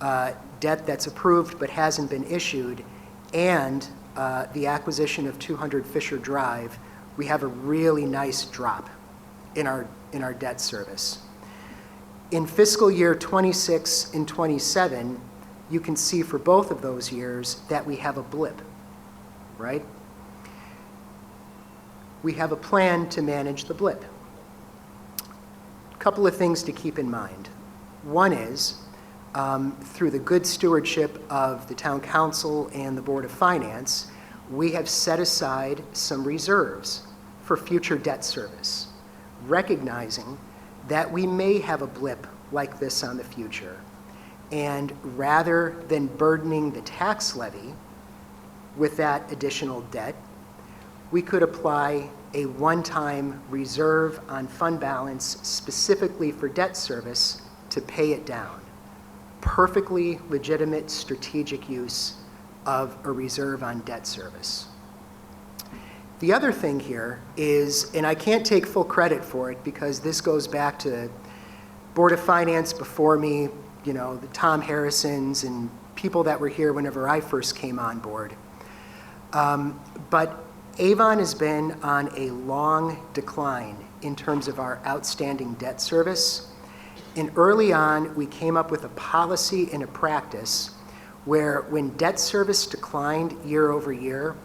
that's approved but hasn't been issued, and the acquisition of 200 Fisher Drive, we have a really nice drop in our debt service. In fiscal year 26 and 27, you can see for both of those years that we have a blip, right? we have a plan to manage the blip. A couple of things to keep in mind. One is, through the good stewardship of the Town Council and the Board of Finance, we have set aside some reserves for future debt service, recognizing that we may have a blip like this on the future. And rather than burdening the tax levy with that additional debt, we could apply a one-time reserve on fund balance specifically for debt service to pay it down. Perfectly legitimate strategic use of a reserve on debt service. The other thing here is, and I can't take full credit for it because this goes back to Board of Finance before me, you know, the Tom Harrisons and people that were here whenever I first came on board. But Avon has been on a long decline in terms of our outstanding debt service. And early on, we came up with a policy and a practice where when debt service declined year over year,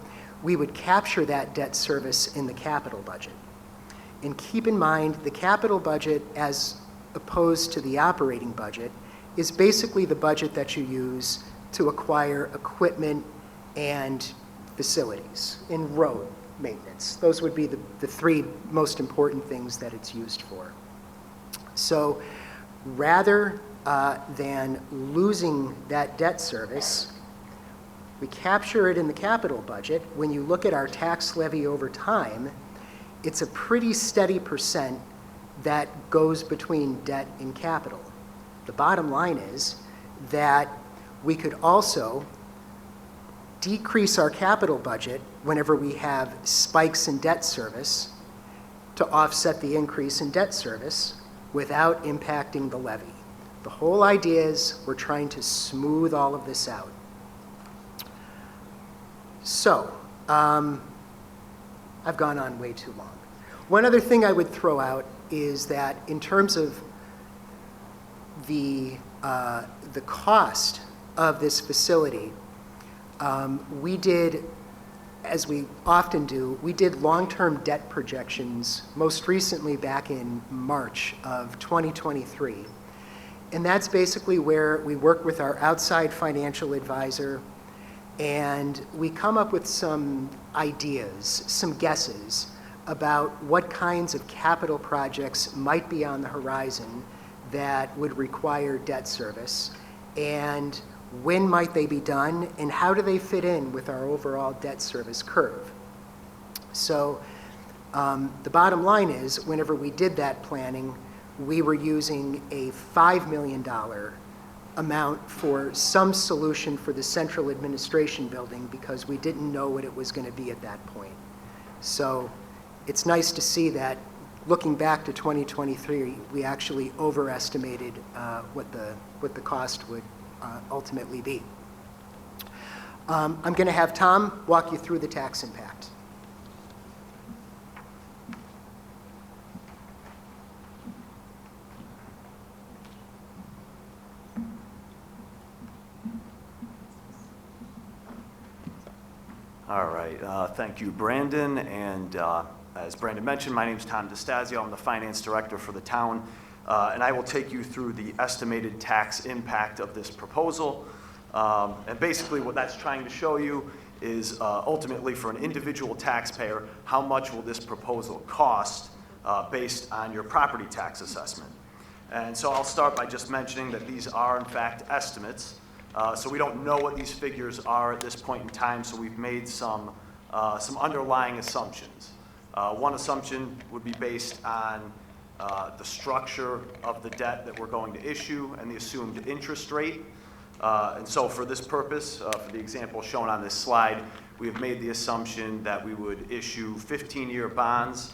we would capture that debt service in the capital budget. And keep in mind, the capital budget, as opposed to the operating budget, is basically the budget that you use to acquire equipment and facilities in road maintenance. Those would be the three most important things that it's used for. So rather than losing that debt service, we capture it in the capital budget. When you look at our tax levy over time, it's a pretty steady percent that goes between debt and capital. The bottom line is that we could also decrease our capital budget whenever we have spikes in debt service to offset the increase in debt service without impacting the levy. The whole idea is we're trying to smooth all of this out. So, I've gone on way too long. One other thing I would throw out is that in terms of the cost of this facility, we did, as we often do, we did long-term debt projections, most recently back in March of 2023. And that's basically where we work with our outside financial advisor and we come up with some ideas, some guesses about what kinds of capital projects might be on the horizon that would require debt service, and when might they be done, and how do they fit in with our overall debt service curve. So the bottom line is, whenever we did that planning, we were using a $5 million amount for some solution for the central administration building because we didn't know what it was going to be at that point. So it's nice to see that looking back to 2023, we actually overestimated what the cost would ultimately be. I'm going to have Tom walk you through the tax impact. All right, thank you, Brandon. And as Brandon mentioned, my name is Tom DeStasio. I'm the finance director for the town, and I will take you through the estimated tax impact of this proposal. And basically what that's trying to show you is ultimately for an individual taxpayer, how much will this proposal cost based on your property tax assessment. And so I'll start by just mentioning that these are in fact estimates. So we don't know what these figures are at this point in time, so we've made some underlying assumptions. One assumption would be based on the structure of the debt that we're going to issue and the assumed interest rate. And so for this purpose, for the example shown on this slide, we have made the assumption that we would issue 15-year bonds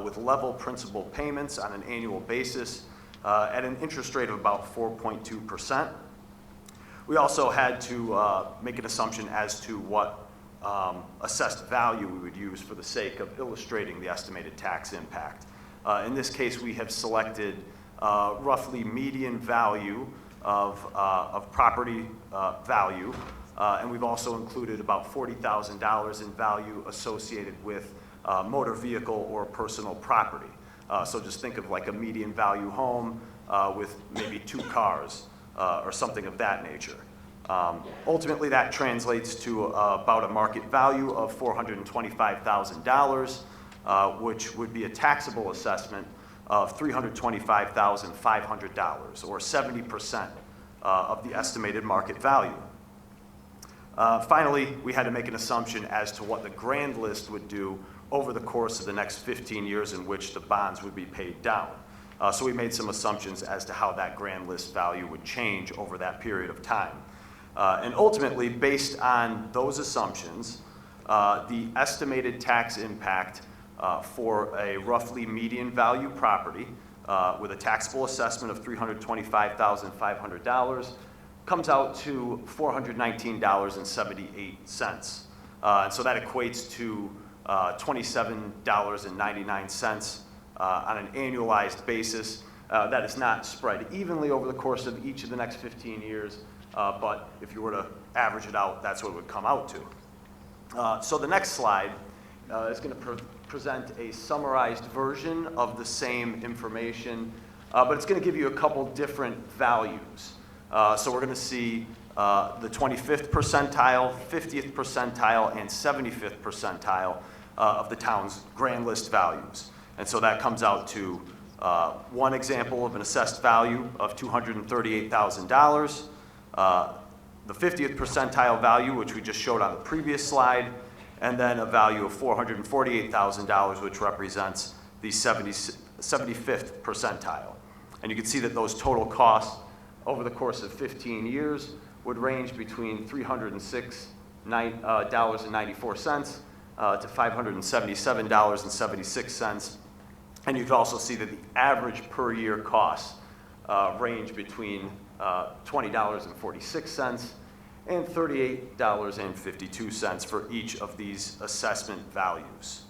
with level principal payments on an annual basis at an interest rate of about 4.2%. We also had to make an assumption as to what assessed value we would use for the sake of illustrating the estimated tax impact. In this case, we have selected roughly median value of property value, and we've also included about $40,000 in value associated with motor vehicle or personal property. So just think of like a median value home with maybe 2 cars or something of that nature. Ultimately, that translates to about a market value of $425,000, which would be a taxable assessment of $325,500, or 70% of the estimated market value. Finally, we had to make an assumption as to what the grand list would do over the course of the next 15 years in which the bonds would be paid down. So we made some assumptions as to how that grand list value would change over that period of time. And ultimately, based on those assumptions, the estimated tax impact for a roughly median value property with a taxable assessment of $325,500 comes out to $419.78. And so that equates to $27.99 on an annualized basis. That is not spread evenly over the course of each of the next 15 years, but if you were to average it out, that's what it would come out to. So the next slide is going to present a summarized version of the same information, but it's going to give you a couple different values. So we're going to see the 25th percentile, 50th percentile, and 75th percentile of the town's grand list values. And so that comes out to one example of an assessed value of $238,000, the 50th percentile value, which we just showed on the previous slide, and then a value of $448,000, which represents the 75th percentile. And you can see that those total costs over the course of 15 years would range between $306.94 to $577.76. And you can also see that the average per year costs range between $20.46 and $38.52 for each of these assessment values.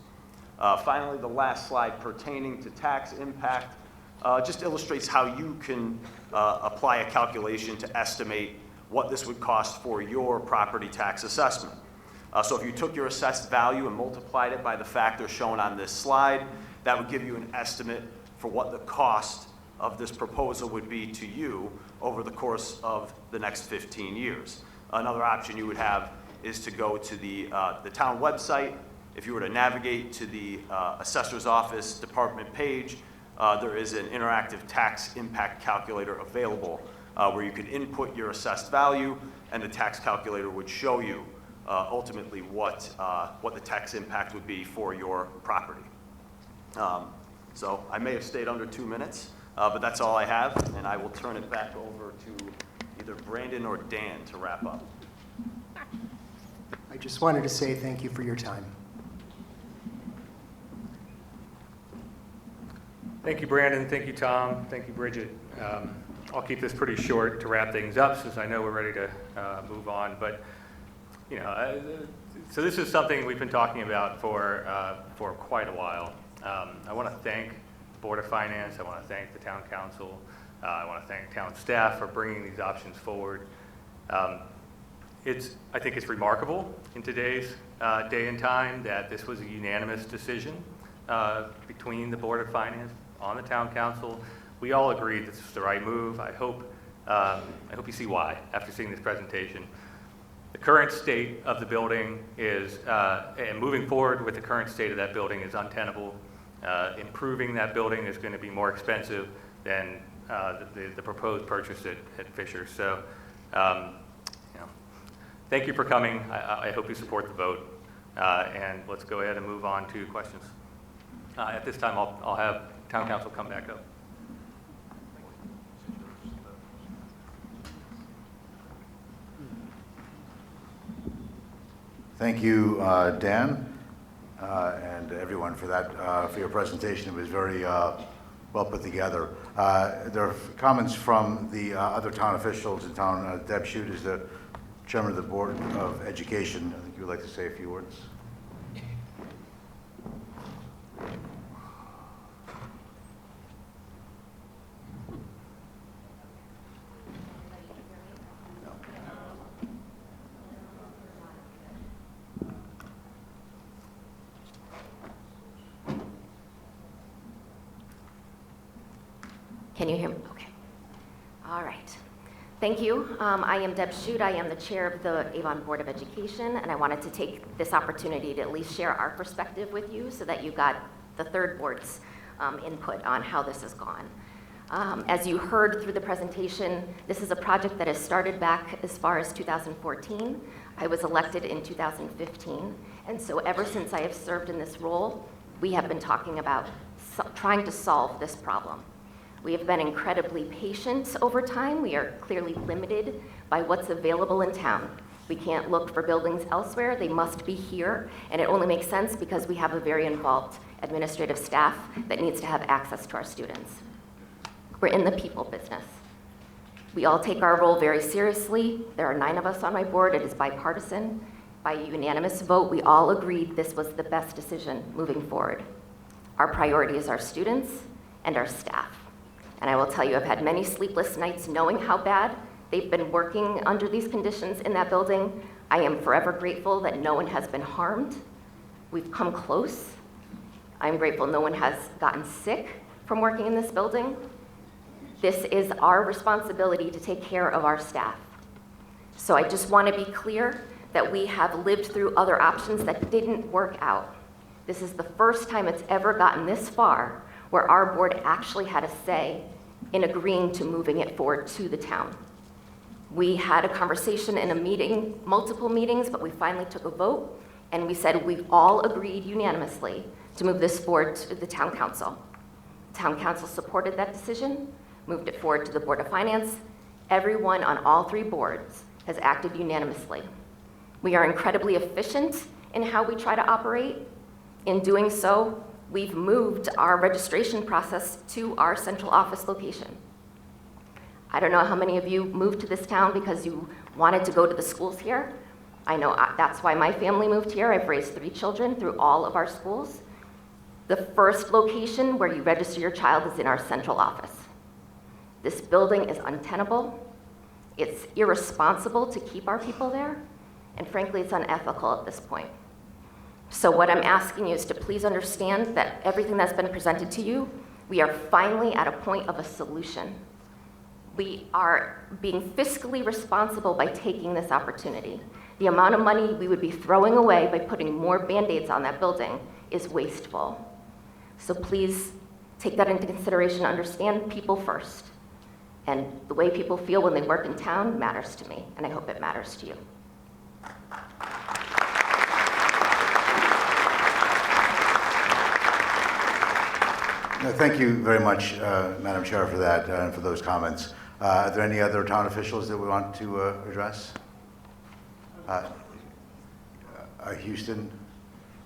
Finally, the last slide pertaining to tax impact just illustrates how you can apply a calculation to estimate what this would cost for your property tax assessment. So if you took your assessed value and multiplied it by the factor shown on this slide, that would give you an estimate for what the cost of this proposal would be to you over the course of the next 15 years. Another option you would have is to go to the town website. If you were to navigate to the assessor's office department page, there is an interactive tax impact calculator available where you could input your assessed value, and the tax calculator would show you ultimately what the tax impact would be for your property. So I may have stayed under 2 minutes, but that's all I have, and I will turn it back over to either Brandon or Dan to wrap up. I just wanted to say thank you for your time. Thank you, Brandon. Thank you, Tom. Thank you, Bridget. I'll keep this pretty short to wrap things up, since I know we're ready to move on. But you know, so this is something we've been talking about for quite a while. I want to thank the Board of Finance. I want to thank the Town Council. I want to thank town staff for bringing these options forward. I think it's remarkable in today's day and time that this was a unanimous decision between the Board of Finance on the Town Council. We all agreed this is the right move. I hope you see why after seeing this presentation. The current state of the building is, and moving forward with the current state of that building is untenable. Improving that building is going to be more expensive than the proposed purchase at Fisher. So, thank you for coming. I hope you support the vote. And let's go ahead and move on to questions. At this time, I'll have Town Council come back up. Thank you, Dan, and everyone for that, for your presentation. It was very well put together. There are comments from the other town officials in town. Deb Shute is the chairman of the Board of Education. I think you would like to say a few words. Can you hear me? Okay. All right. Thank you. I am Deb Shute. I am the chair of the Avon Board of Education, and I wanted to take this opportunity to at least share our perspective with you so that you got the third board's input on how this has gone. As you heard through the presentation, this is a project that has started back as far as 2014. I was elected in 2015, and so ever since I have served in this role, we have been talking about trying to solve this problem. We have been incredibly patient over time. We are clearly limited by what's available in town. We can't look for buildings elsewhere. They must be here, and it only makes sense because we have a very involved administrative staff that needs to have access to our students. We're in the people business. We all take our role very seriously. There are 9 of us on my board. It is bipartisan. By unanimous vote, we all agreed this was the best decision moving forward. Our priority is our students and our staff. And I will tell you, I've had many sleepless nights knowing how bad they've been working under these conditions in that building. I am forever grateful that no one has been harmed. We've come close. I'm grateful no one has gotten sick from working in this building. This is our responsibility to take care of our staff. So I just want to be clear that we have lived through other options that didn't work out. This is the first time it's ever gotten this far where our board actually had a say in agreeing to moving it forward to the town. We had a conversation in a meeting, multiple meetings, but we finally took a vote, and we said we all agreed unanimously to move this forward to the town council. Town council supported that decision, moved it forward to the Board of Finance. Everyone on all 3 boards has acted unanimously. We are incredibly efficient in how we try to operate. In doing so, we've moved our registration process to our central office location. I don't know how many of you moved to this town because you wanted to go to the schools here. I know that's why my family moved here. I've raised 3 children through all of our schools. The first location where you register your child is in our central office. This building is untenable. It's irresponsible to keep our people there, and frankly, it's unethical at this point. So what I'm asking you is to please understand that everything that's been presented to you, we are finally at a point of a solution. We are being fiscally responsible by taking this opportunity. The amount of money we would be throwing away by putting more Band-Aids on that building is wasteful. So please take that into consideration. Understand people first. And the way people feel when they work in town matters to me, and I hope it matters to you. Thank you very much, Madam Chair, for that and for those comments. Are there any other town officials that we want to address? Houston?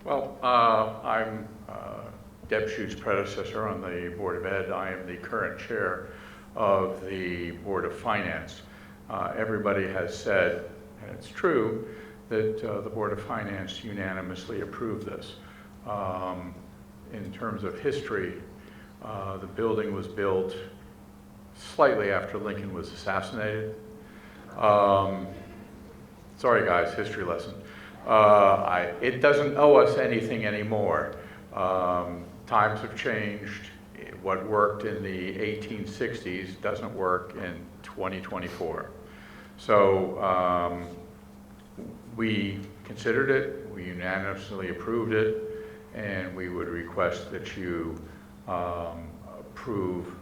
Well, I'm Deb Schute's predecessor on the Board of Ed. I am the current chair of the Board of Finance. Everybody has said, and it's true, that the Board of Finance unanimously approved this. In terms of history, the building was built slightly after Lincoln was assassinated. Sorry guys, history lesson. It doesn't owe us anything anymore. Times have changed. What worked in the 1860s doesn't work in 2024. So we considered it, we unanimously approved it, and we would request that you approve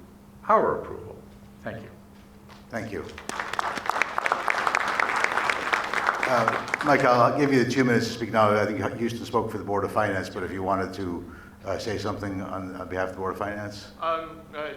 our approval. Thank you. Thank you. Mike, I'll give you the 2 minutes to speak now. I think Houston spoke for the Board of Finance, but if you wanted to say something on behalf of the Board of Finance?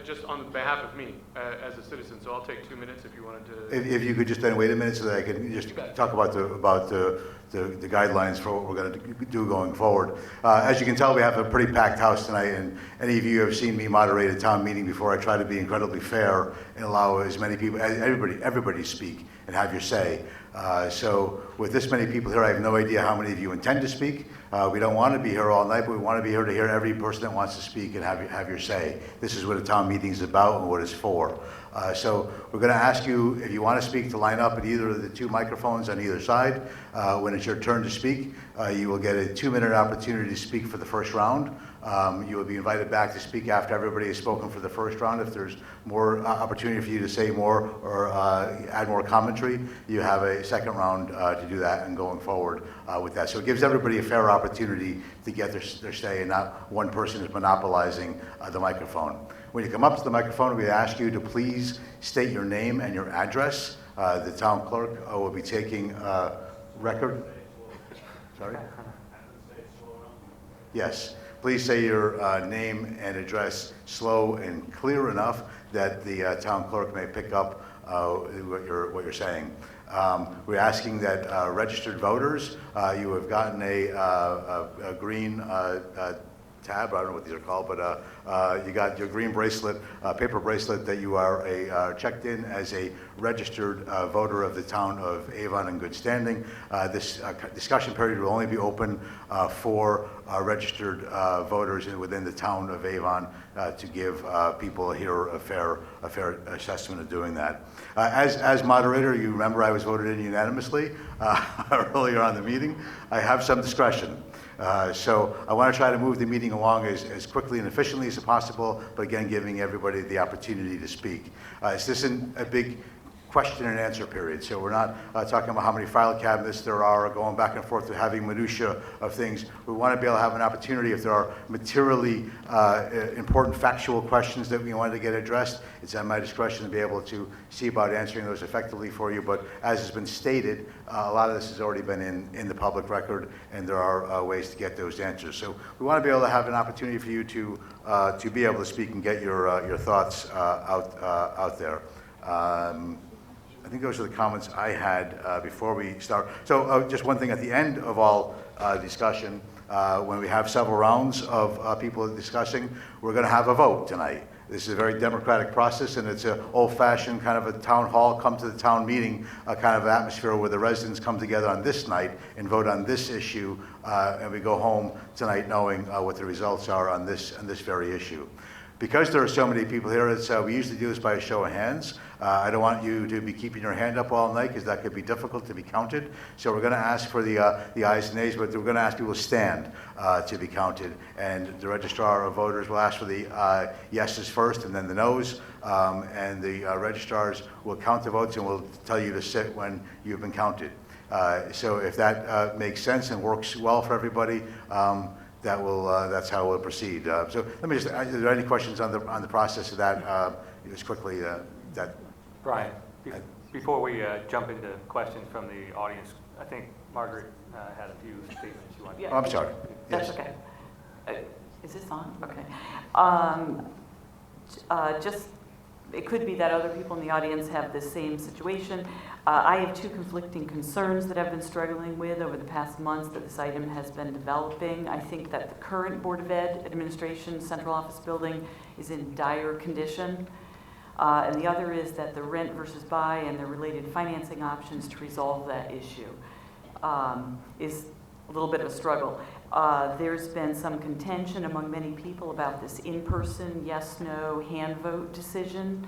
Just on behalf of me as a citizen, so I'll take 2 minutes if you wanted to. If you could just then wait a minute so that I can just talk about the guidelines for what we're going to do going forward. As you can tell, we have a pretty packed house tonight, and any of you have seen me moderate a town meeting before. I try to be incredibly fair and allow as many people, everybody speak and have your say. So with this many people here, I have no idea how many of you intend to speak. We don't want to be here all night, but we want to be here to hear every person that wants to speak and have your say. This is what a town meeting is about and what it's for. So we're going to ask you, if you want to speak, to line up at either of the two microphones on either side. When it's your turn to speak, you will get a 2-minute opportunity to speak for the first round. You will be invited back to speak after everybody has spoken for the first round. If there's more opportunity for you to say more or add more commentary, you have a second round to do that and going forward with that. So it gives everybody a fair opportunity to get their say, and not one person is monopolizing the microphone. When you come up to the microphone, we ask you to please state your name and your address. The town clerk will be taking record. Sorry? Yes. Please say your name and address slow and clear enough that the town clerk may pick up what you're saying. We're asking that registered voters, you have gotten a green tab, I don't know what these are called, but you got your green bracelet, paper bracelet, that you are checked in as a registered voter of the town of Avon in good standing. This discussion period will only be open for registered voters within the town of Avon to give people here a fair assessment of doing that. As moderator, you remember I was voted in unanimously earlier on the meeting. I have some discretion. So I want to try to move the meeting along as quickly and efficiently as possible, but again, giving everybody the opportunity to speak. This isn't a big question and answer period, so we're not talking about how many file cabinets there are or going back and forth to having minutia of things. We want to be able to have an opportunity, if there are materially important factual questions that we wanted to get addressed, it's at my discretion to be able to see about answering those effectively for you. But as has been stated, a lot of this has already been in the public record, and there are ways to get those answers. So we want to be able to have an opportunity for you to be able to speak and get your thoughts out there. I think those are the comments I had before we start. So just one thing at the end of all discussion, when we have several rounds of people discussing, we're going to have a vote tonight. This is a very democratic process, and it's an old-fashioned kind of a town hall, come to the town meeting kind of atmosphere where the residents come together on this night and vote on this issue, and we go home tonight knowing what the results are on this very issue. Because there are so many people here, we usually do this by a show of hands. I don't want you to be keeping your hand up all night, because that could be difficult to be counted. So we're going to ask for the ayes and nays, but we're going to ask people to stand to be counted. And the registrar of voters will ask for the yeses first and then the noes. And the registrars will count the votes and will tell you to sit when you've been counted. So if that makes sense and works well for everybody, that's how we'll proceed. So let me just, are there any questions on the process of that, just quickly, that? Brian, before we jump into questions from the audience, I think Margaret had a few statements you wanted to. Oh, I'm sorry. That's Yes. okay. Is this on? Okay. Just, it could be that other people in the audience have the same situation. I have two conflicting concerns that I've been struggling with over the past months that this item has been developing. I think that the current Board of Ed administration central office building is in dire condition. And the other is that the rent versus buy and the related financing options to resolve that issue is a little bit of a struggle. There's been some contention among many people about this in-person yes/no hand vote decision.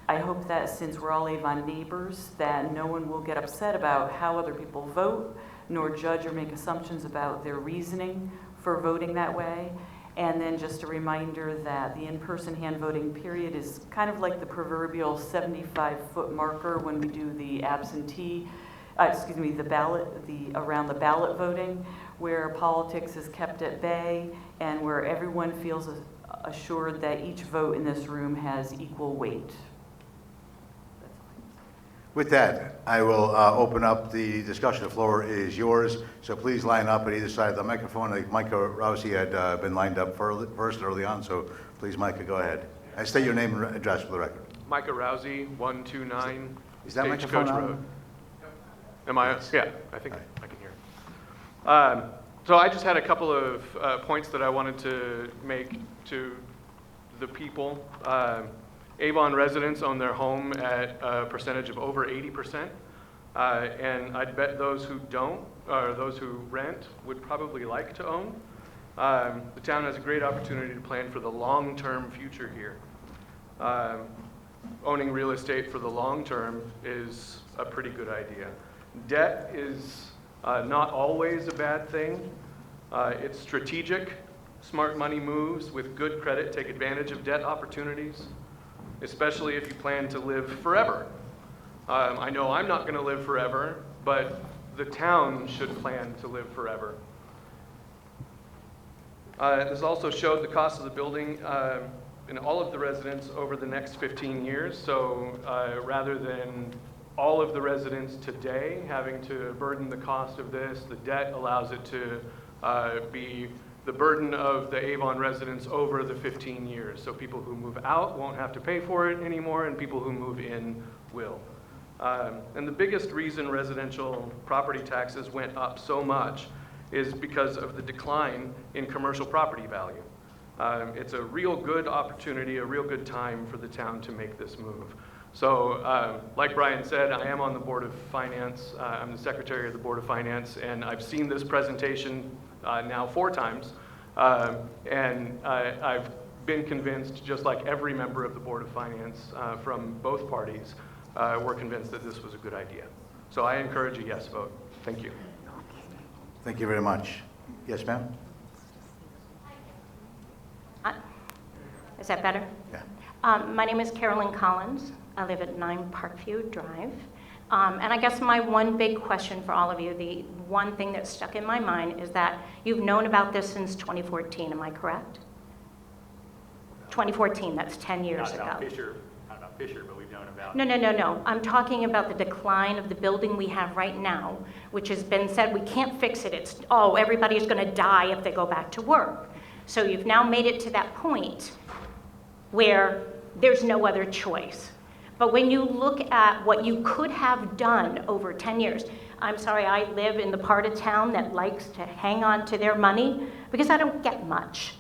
I hope that since we're all Avon neighbors, that no one will get upset about how other people vote, nor judge or make assumptions about their reasoning for voting that way. And then just a reminder that the in-person hand voting period is kind of like the proverbial 75-foot marker when we do the around the ballot voting, where politics is kept at bay and where everyone feels assured that each vote in this room has equal weight. With that, I will open up the discussion. The floor is yours, so please line up at either side of the microphone. Micah Rousey had been lined up first early on, so please, Micah, go ahead. And state your name and address for the record. Micah Rousey, 129 Is that Stagecoach microphone on? Road. Am I? Yes. Yeah, I think Right. I can hear. So I just had a couple of points that I wanted to make to the people. Avon residents own their home at a percentage of over 80%. And I'd bet those who don't, or those who rent, would probably like to own. The town has a great opportunity to plan for the long-term future here. owning real estate for the long term is a pretty good idea. Debt is not always a bad thing. It's strategic. Smart money moves with good credit take advantage of debt opportunities, especially if you plan to live forever. I know I'm not going to live forever, but the town should plan to live forever. This also showed the cost of the building in all of the residents over the next 15 years. So rather than all of the residents today having to burden the cost of this, the debt allows it to be the burden of the Avon residents over the 15 years. So people who move out won't have to pay for it anymore, and people who move in will. And the biggest reason residential property taxes went up so much is because of the decline in commercial property value. It's a real good opportunity, a real good time for the town to make this move. So like Brian said, I am on the Board of Finance. I'm the Secretary of the Board of Finance, and I've seen this presentation now 4 times. And I've been convinced, just like every member of the Board of Finance from both parties, were convinced that this was a good idea. So I encourage a yes vote. Thank you. Thank you very much. Yes, ma'am? Is that better? Yeah. My name is Carolyn Collins. I live at 9 Parkview Drive. And I guess my one big question for all of you, the one thing that stuck in my mind is that you've known about this since 2014, am I correct? 2014, that's 10 years ago. Not about Fisher, but we've known about. No. I'm talking about the decline of the building we have right now, which has been said we can't fix it. It's, oh, everybody's going to die if they go back to work. So you've now made it to that point where there's no other choice. But when you look at what you could have done over 10 years, I'm sorry, I live in the part of town that likes to hang on to their money because I don't get much.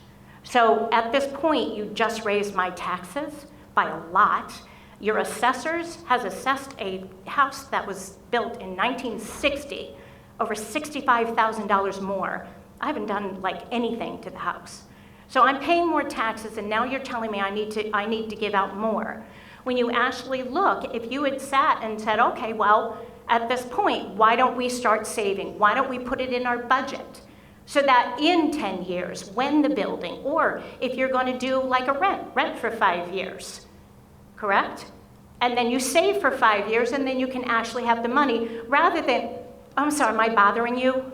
So at this point, you just raised my taxes by a lot. Your assessors has assessed a house that was built in 1960, over $65,000 more. I haven't done like anything to the house. So I'm paying more taxes, and now you're telling me I need to give out more. When you actually look, if you had sat and said, okay, well, at this point, why don't we start saving? Why don't we put it in our budget? So that in 10 years, when the building, or if you're going to do like a rent for 5 years, correct? And then you save for 5 years, and then you can actually have the money, rather than, I'm sorry, am I bothering you?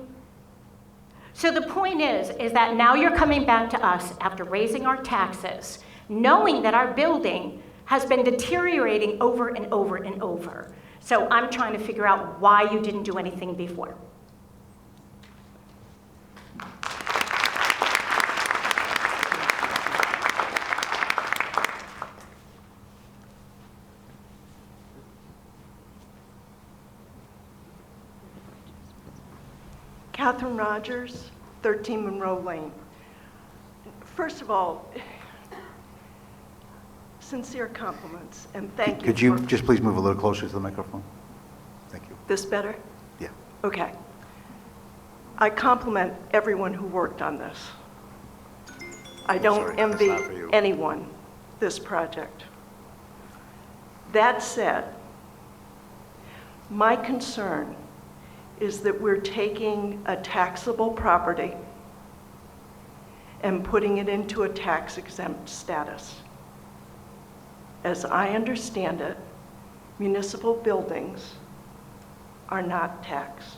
So the point is that now you're coming back to us after raising our taxes, knowing that our building has been deteriorating over and over and over. So I'm trying to figure out why you didn't do anything before. Catherine Rogers, 13 Monroe Lane. First of all, sincere compliments, and thank you. Could you just please move a little closer to the microphone? Thank you. This better? Yeah. Okay. I compliment everyone who worked on this. I don't sorry, that's envy not for you. anyone this project. That said, my concern is that we're taking a taxable property and putting it into a tax-exempt status. As I understand it, municipal buildings are not taxed.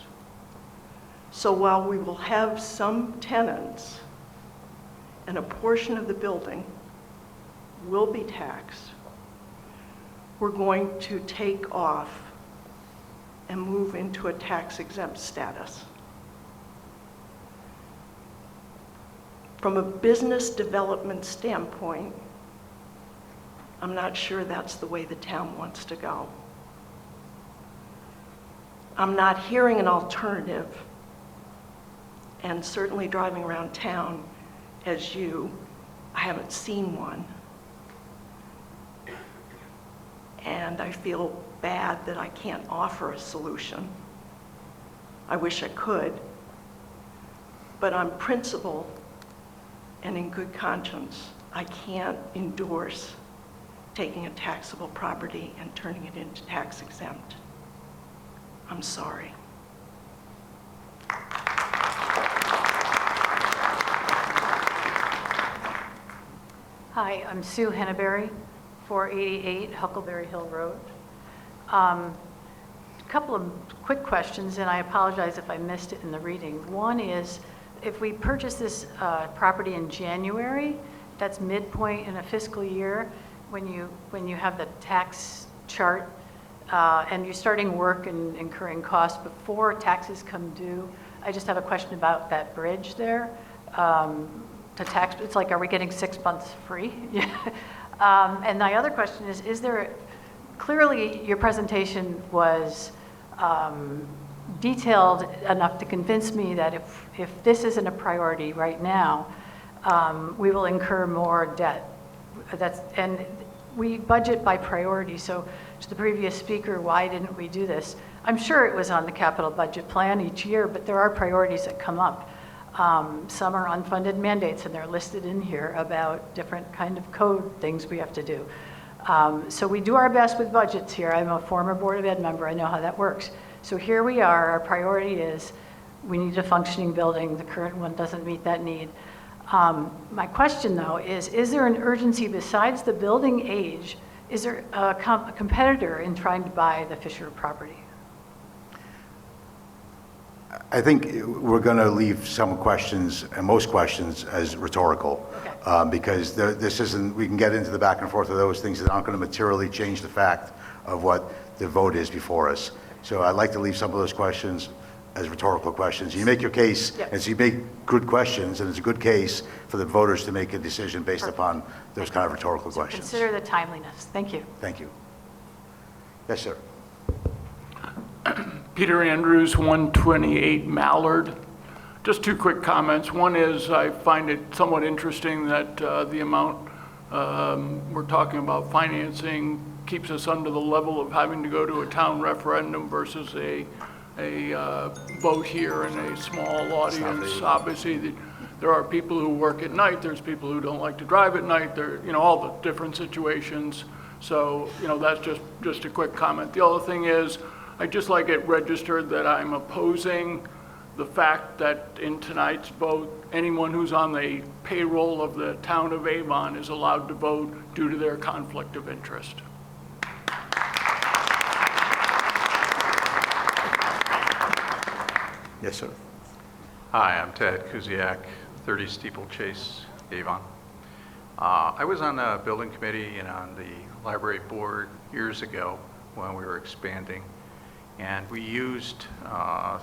So while we will have some tenants and a portion of the building will be taxed, we're going to take off and move into a tax-exempt status. From a business development standpoint, I'm not sure that's the way the town wants to go. I'm not hearing an alternative, and certainly driving around town as you, I haven't seen one. And I feel bad that I can't offer a solution. I wish I could, but on principle and in good conscience, I can't endorse taking a taxable property and turning it into tax exempt. I'm sorry. Hi, I'm Sue Henneberry, 488 Huckleberry Hill Road. A couple of quick questions, and I apologize if I missed it in the reading. One is, if we purchase this property in January, that's midpoint in a fiscal year, when you have the tax chart, and you're starting work and incurring costs before taxes come due, I just have a question about that bridge there. To tax, it's like, are we getting 6 months free? And my other question is there, clearly your presentation was detailed enough to convince me that if this isn't a priority right now, we will incur more debt. And we budget by priority, so to the previous speaker, why didn't we do this? I'm sure it was on the capital budget plan each year, but there are priorities that come up. Some are unfunded mandates, and they're listed in here about different kind of code things we have to do. So we do our best with budgets here. I'm a former Board of Ed member. I know how that works. So here we are. Our priority is we need a functioning building. The current one doesn't meet that need. My question, though, is there an urgency besides the building age? Is there a competitor in trying to buy the Fisher property? I think we're going to leave some questions, and most questions, as rhetorical. Okay. Because this isn't, we can get into the back and forth of those things that aren't going to materially change the fact of what the vote is before us. So I'd like to leave some of those questions as rhetorical questions. You make your case, Yep. and so you make good questions, and it's a good case for the voters to make a decision based upon those kind of rhetorical questions. Consider the timeliness. Thank you. Thank you. Yes, sir. Peter Andrews, 128 Mallard. Just two quick comments. One is I find it somewhat interesting that the amount we're talking about financing keeps us under the level of having to go to a town referendum versus a vote here in a small audience. Obviously, there are people who work at night. There's people who don't like to drive at night. There, all the different situations. So, that's just a quick comment. The other thing is, I'd just like it registered that I'm opposing the fact that in tonight's vote, anyone who's on the payroll of the town of Avon is allowed to vote due to their conflict of interest. Yes, sir. Hi, I'm Ted Kuziak, 30 Steeplechase, Avon. I was on the building committee and on the library board years ago when we were expanding, and we used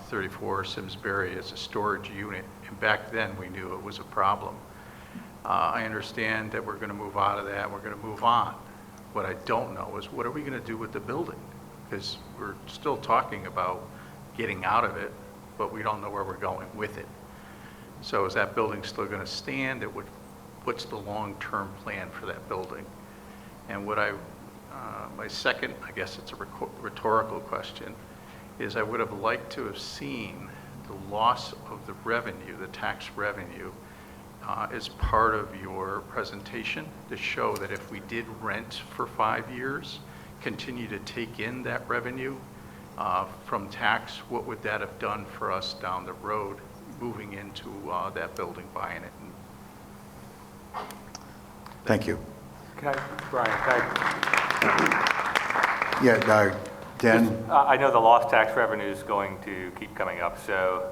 34 Simsbury as a storage unit, and back then we knew it was a problem. I understand that we're going to move out of that, we're going to move on. What I don't know is what are we going to do with the building? Because we're still talking about getting out of it, but we don't know where we're going with it. So is that building still going to stand? What's the long-term plan for that building? And my second, I guess it's a rhetorical question, is I would have liked to have seen the loss of the revenue, the tax revenue, as part of your presentation to show that if we did rent for 5 years, continue to take in that revenue from tax, what would that have done for us down the road, moving into that building, buying it? Thank you. Brian, Yeah, Dan? I know the lost tax revenue is going to keep coming up, so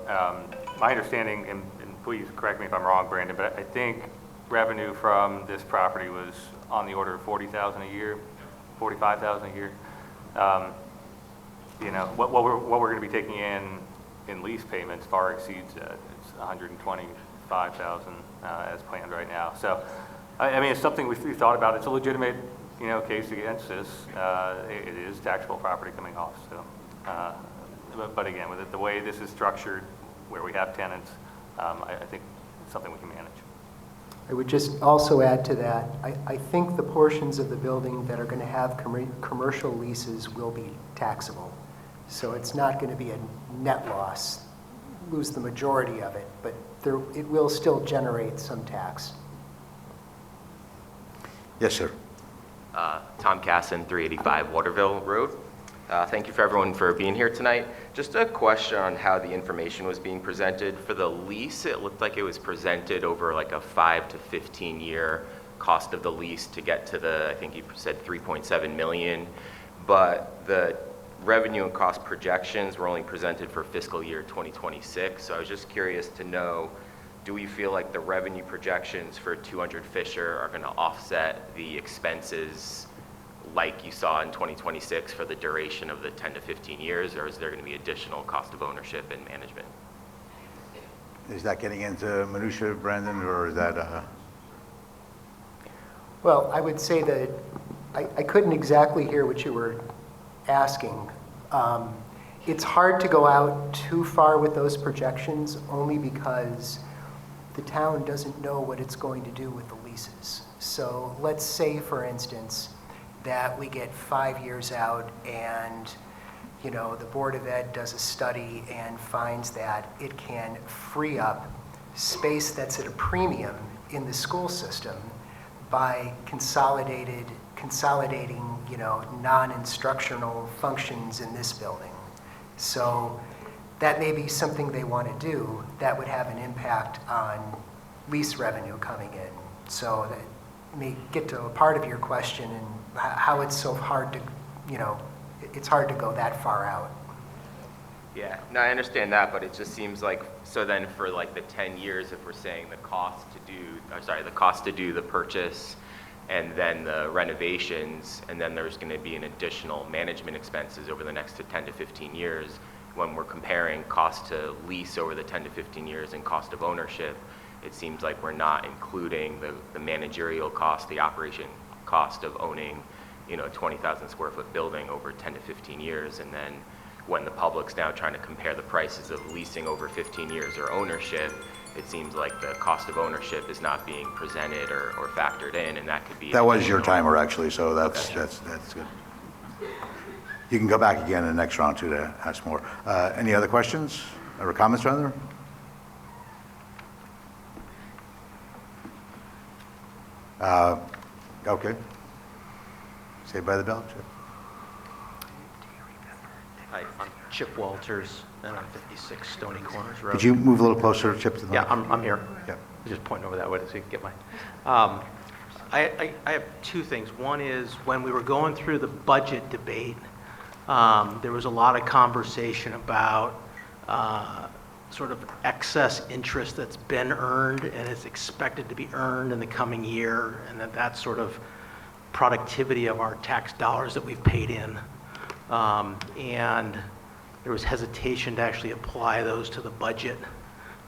my understanding, and please correct me if I'm wrong, Brandon, but I think revenue from this property was on the order of $40,000 a year, $45,000 a year. What we're going to be taking in lease payments far exceeds that. It's $125,000 as planned right now. So, I mean, it's something we've thought about. It's a legitimate, case against this. It is taxable property coming off. So, but again, with the way this is structured, where we have tenants, I think it's something we can manage. I would just also add to that, I think the portions of the building that are going to have commercial leases will be taxable. So it's not going to be a net loss, lose the majority of it, but it will still generate some tax. Yes, sir. Tom Casson, 385 Waterville Road. Thank you for everyone for being here tonight. Just a question on how the information was being presented. For the lease, it looked like it was presented over like a 5 to 15 year cost of the lease to get to the, I think you said 3.7 million, but the revenue and cost projections were only presented for fiscal year 2026. So I was just curious to know, do we feel like the revenue projections for 200 Fisher are going to offset the expenses like you saw in 2026 for the duration of the 10 to 15 years, or is there going to be additional cost of ownership and management? Is that getting into minutia, Brandon, or is that? Well, I would say that I couldn't exactly hear what you were asking. It's hard to go out too far with those projections only because the town doesn't know what it's going to do with the leases. So let's say, for instance, that we get 5 years out and, you know, the Board of Ed does a study and finds that it can free up space that's at a premium in the school system by consolidating, you know, non-instructional functions in this building. So that may be something they want to do that would have an impact on lease revenue coming in. So that may get to a part of your question and how it's so hard to, you know, it's hard to go that far out. Yeah, no, I understand that, but it just seems like, so then for like the 10 years, if we're saying the cost to do the purchase and then the renovations, and then there's going to be an additional management expenses over the next 10 to 15 years, when we're comparing cost to lease over the 10 to 15 years and cost of ownership, it seems like we're not including the managerial cost, the operation cost of owning, you know, a 20,000 square foot building over 10 to 15 years. And then when the public's now trying to compare the prices of leasing over 15 years or ownership, it seems like the cost of ownership is not being presented or factored in, and that could be. That was your timer, actually, so that's good. You can go back again in the next round, too, to ask more. Any other questions or comments, rather? Okay. Saved by the bell, Chip. Hi, I'm Chip Walters, and I'm 56 Stony Corners Road. Could you move a little closer, Chip, to the Yeah, mic? I'm here. Yeah. Just pointing over that way so you can get mine. I have two things. One is, when we were going through the budget debate, there was a lot of conversation about sort of excess interest that's been earned and is expected to be earned in the coming year, and that's sort of productivity of our tax dollars that we've paid in. And there was hesitation to actually apply those to the budget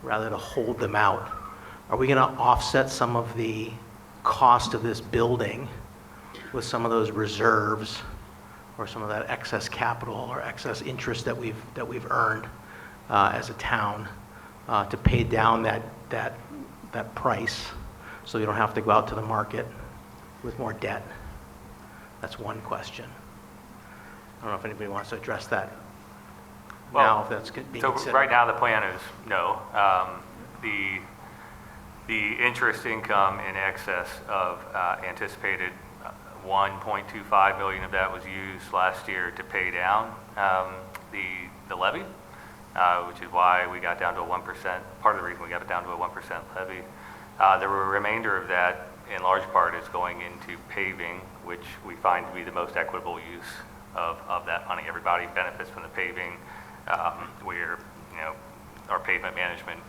rather than hold them out. Are we going to offset some of the cost of this building with some of those reserves or some of that excess capital or excess interest that we've earned as a town to pay down that price so you don't have to go out to the market with more debt? That's one question. I don't know if anybody wants to address that now, if that's being So considered. right now, the plan is no. The interest income in excess of anticipated 1.25 million of that was used last year to pay down the levy, which is why we got down to a 1%. Part of the reason we got it down to a 1% levy. The remainder of that, in large part, is going into paving, which we find to be the most equitable use of that money. Everybody benefits from the paving. Where, you know, our pavement management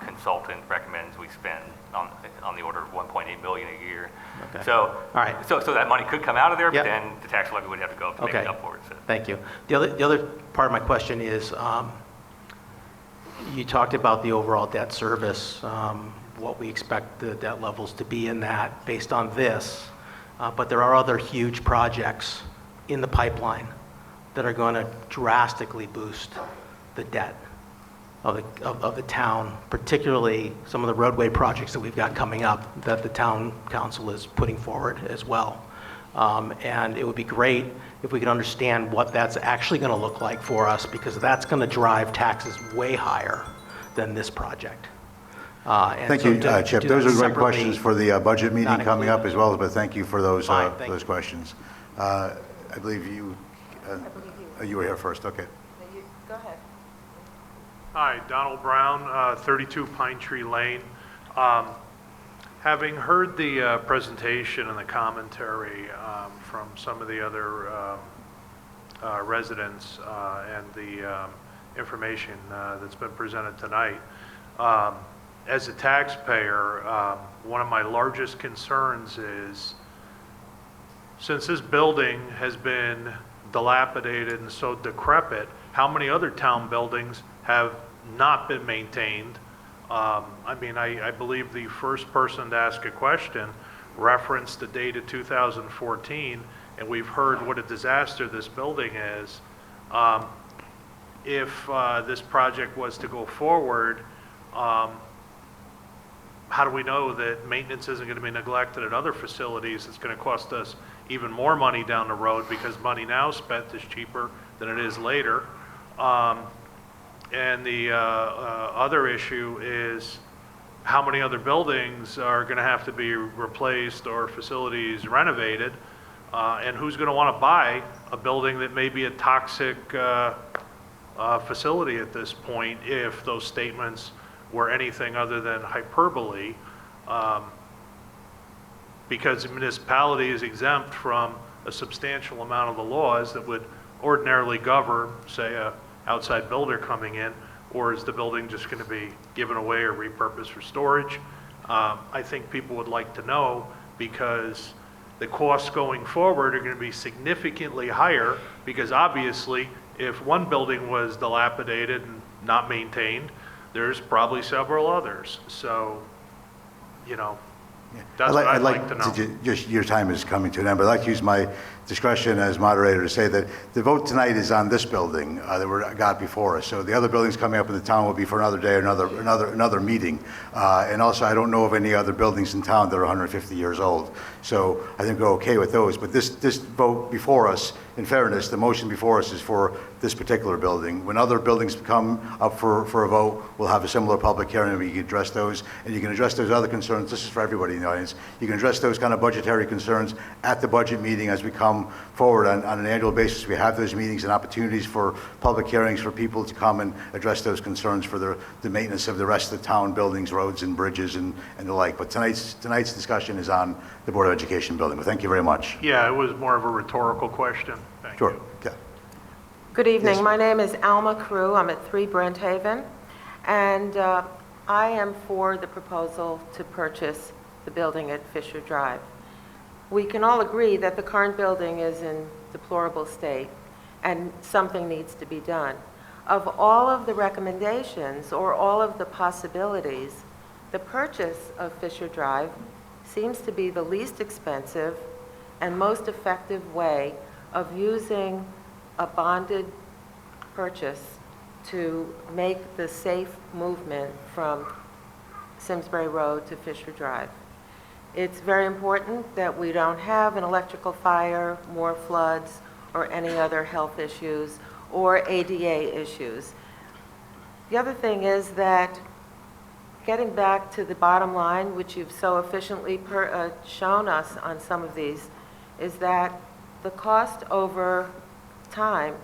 consultant recommends we spend on the order of 1.8 million a year. Okay. So, all right. So that money could come out of there, Yep. but then the tax levy would have to go up to make it up for it. So. Thank you. The other part of my question is, you talked about the overall debt service, what we expect the debt levels to be in that based on this, but there are other huge projects in the pipeline that are going to drastically boost the debt of the town, particularly some of the roadway projects that we've got coming up that the town council is putting forward as well. And it would be great if we could understand what that's actually going to look like for us, because that's going to drive taxes way higher than this project. And Thank so you, to Chip. do Those that are great separately, questions for the budget meeting not coming up include as well, but thank you for those, Fine, thank those you. questions. I believe you, you were here first, okay. Go ahead. Hi, Donald Brown, 32 Pine Tree Lane. Having heard the presentation and the commentary from some of the other residents and the information that's been presented tonight, as a taxpayer, one of my largest concerns is, since this building has been dilapidated and so decrepit, how many other town buildings have not been maintained? I mean, I believe the first person to ask a question referenced the date of 2014, and we've heard what a disaster this building is. If this project was to go forward, how do we know that maintenance isn't going to be neglected at other facilities? It's going to cost us even more money down the road, because money now spent is cheaper than it is later. And the other issue is, how many other buildings are going to have to be replaced or facilities renovated? And who's going to want to buy a building that may be a toxic facility at this point, if those statements were anything other than hyperbole? Because the municipality is exempt from a substantial amount of the laws that would ordinarily govern, say, a outside builder coming in, or is the building just going to be given away or repurposed for storage? I think people would like to know, because the costs going forward are going to be significantly higher, because obviously if one building was dilapidated and not maintained, there's probably several others. So, you know, that's what I'd like to know. Just, your time is coming to an end, but I'd like to use my discretion as moderator to say that the vote tonight is on this building that we got before us. So the other buildings coming up in the town will be for another day or another meeting. And also, I don't know of any other buildings in town that are 150 years old. So I think we're okay with those. But this vote before us, in fairness, the motion before us is for this particular building. When other buildings come up for a vote, we'll have a similar public hearing where you can address those, and you can address those other concerns. This is for everybody in the audience. You can address those kind of budgetary concerns at the budget meeting as we come forward on an annual basis. We have those meetings and opportunities for public hearings for people to come and address those concerns for the maintenance of the rest of the town buildings, roads and bridges and the like. But tonight's discussion is on the Board of Education building. But thank you very much. Yeah, it was more of a rhetorical question. Thank Sure. you. Yeah. Good evening. Yes. My name is Alma Carew. I'm at 3 Brent Haven, and I am for the proposal to purchase the building at Fisher Drive. We can all agree that the current building is in deplorable state, and something needs to be done. Of all of the recommendations or all of the possibilities, the purchase of Fisher Drive seems to be the least expensive and most effective way of using a bonded purchase to make the safe movement from Simsbury Road to Fisher Drive. It's very important that we don't have an electrical fire, more floods, or any other health issues, or ADA issues. The other thing is that, getting back to the bottom line, which you've so efficiently shown us on some of these, is that the cost over time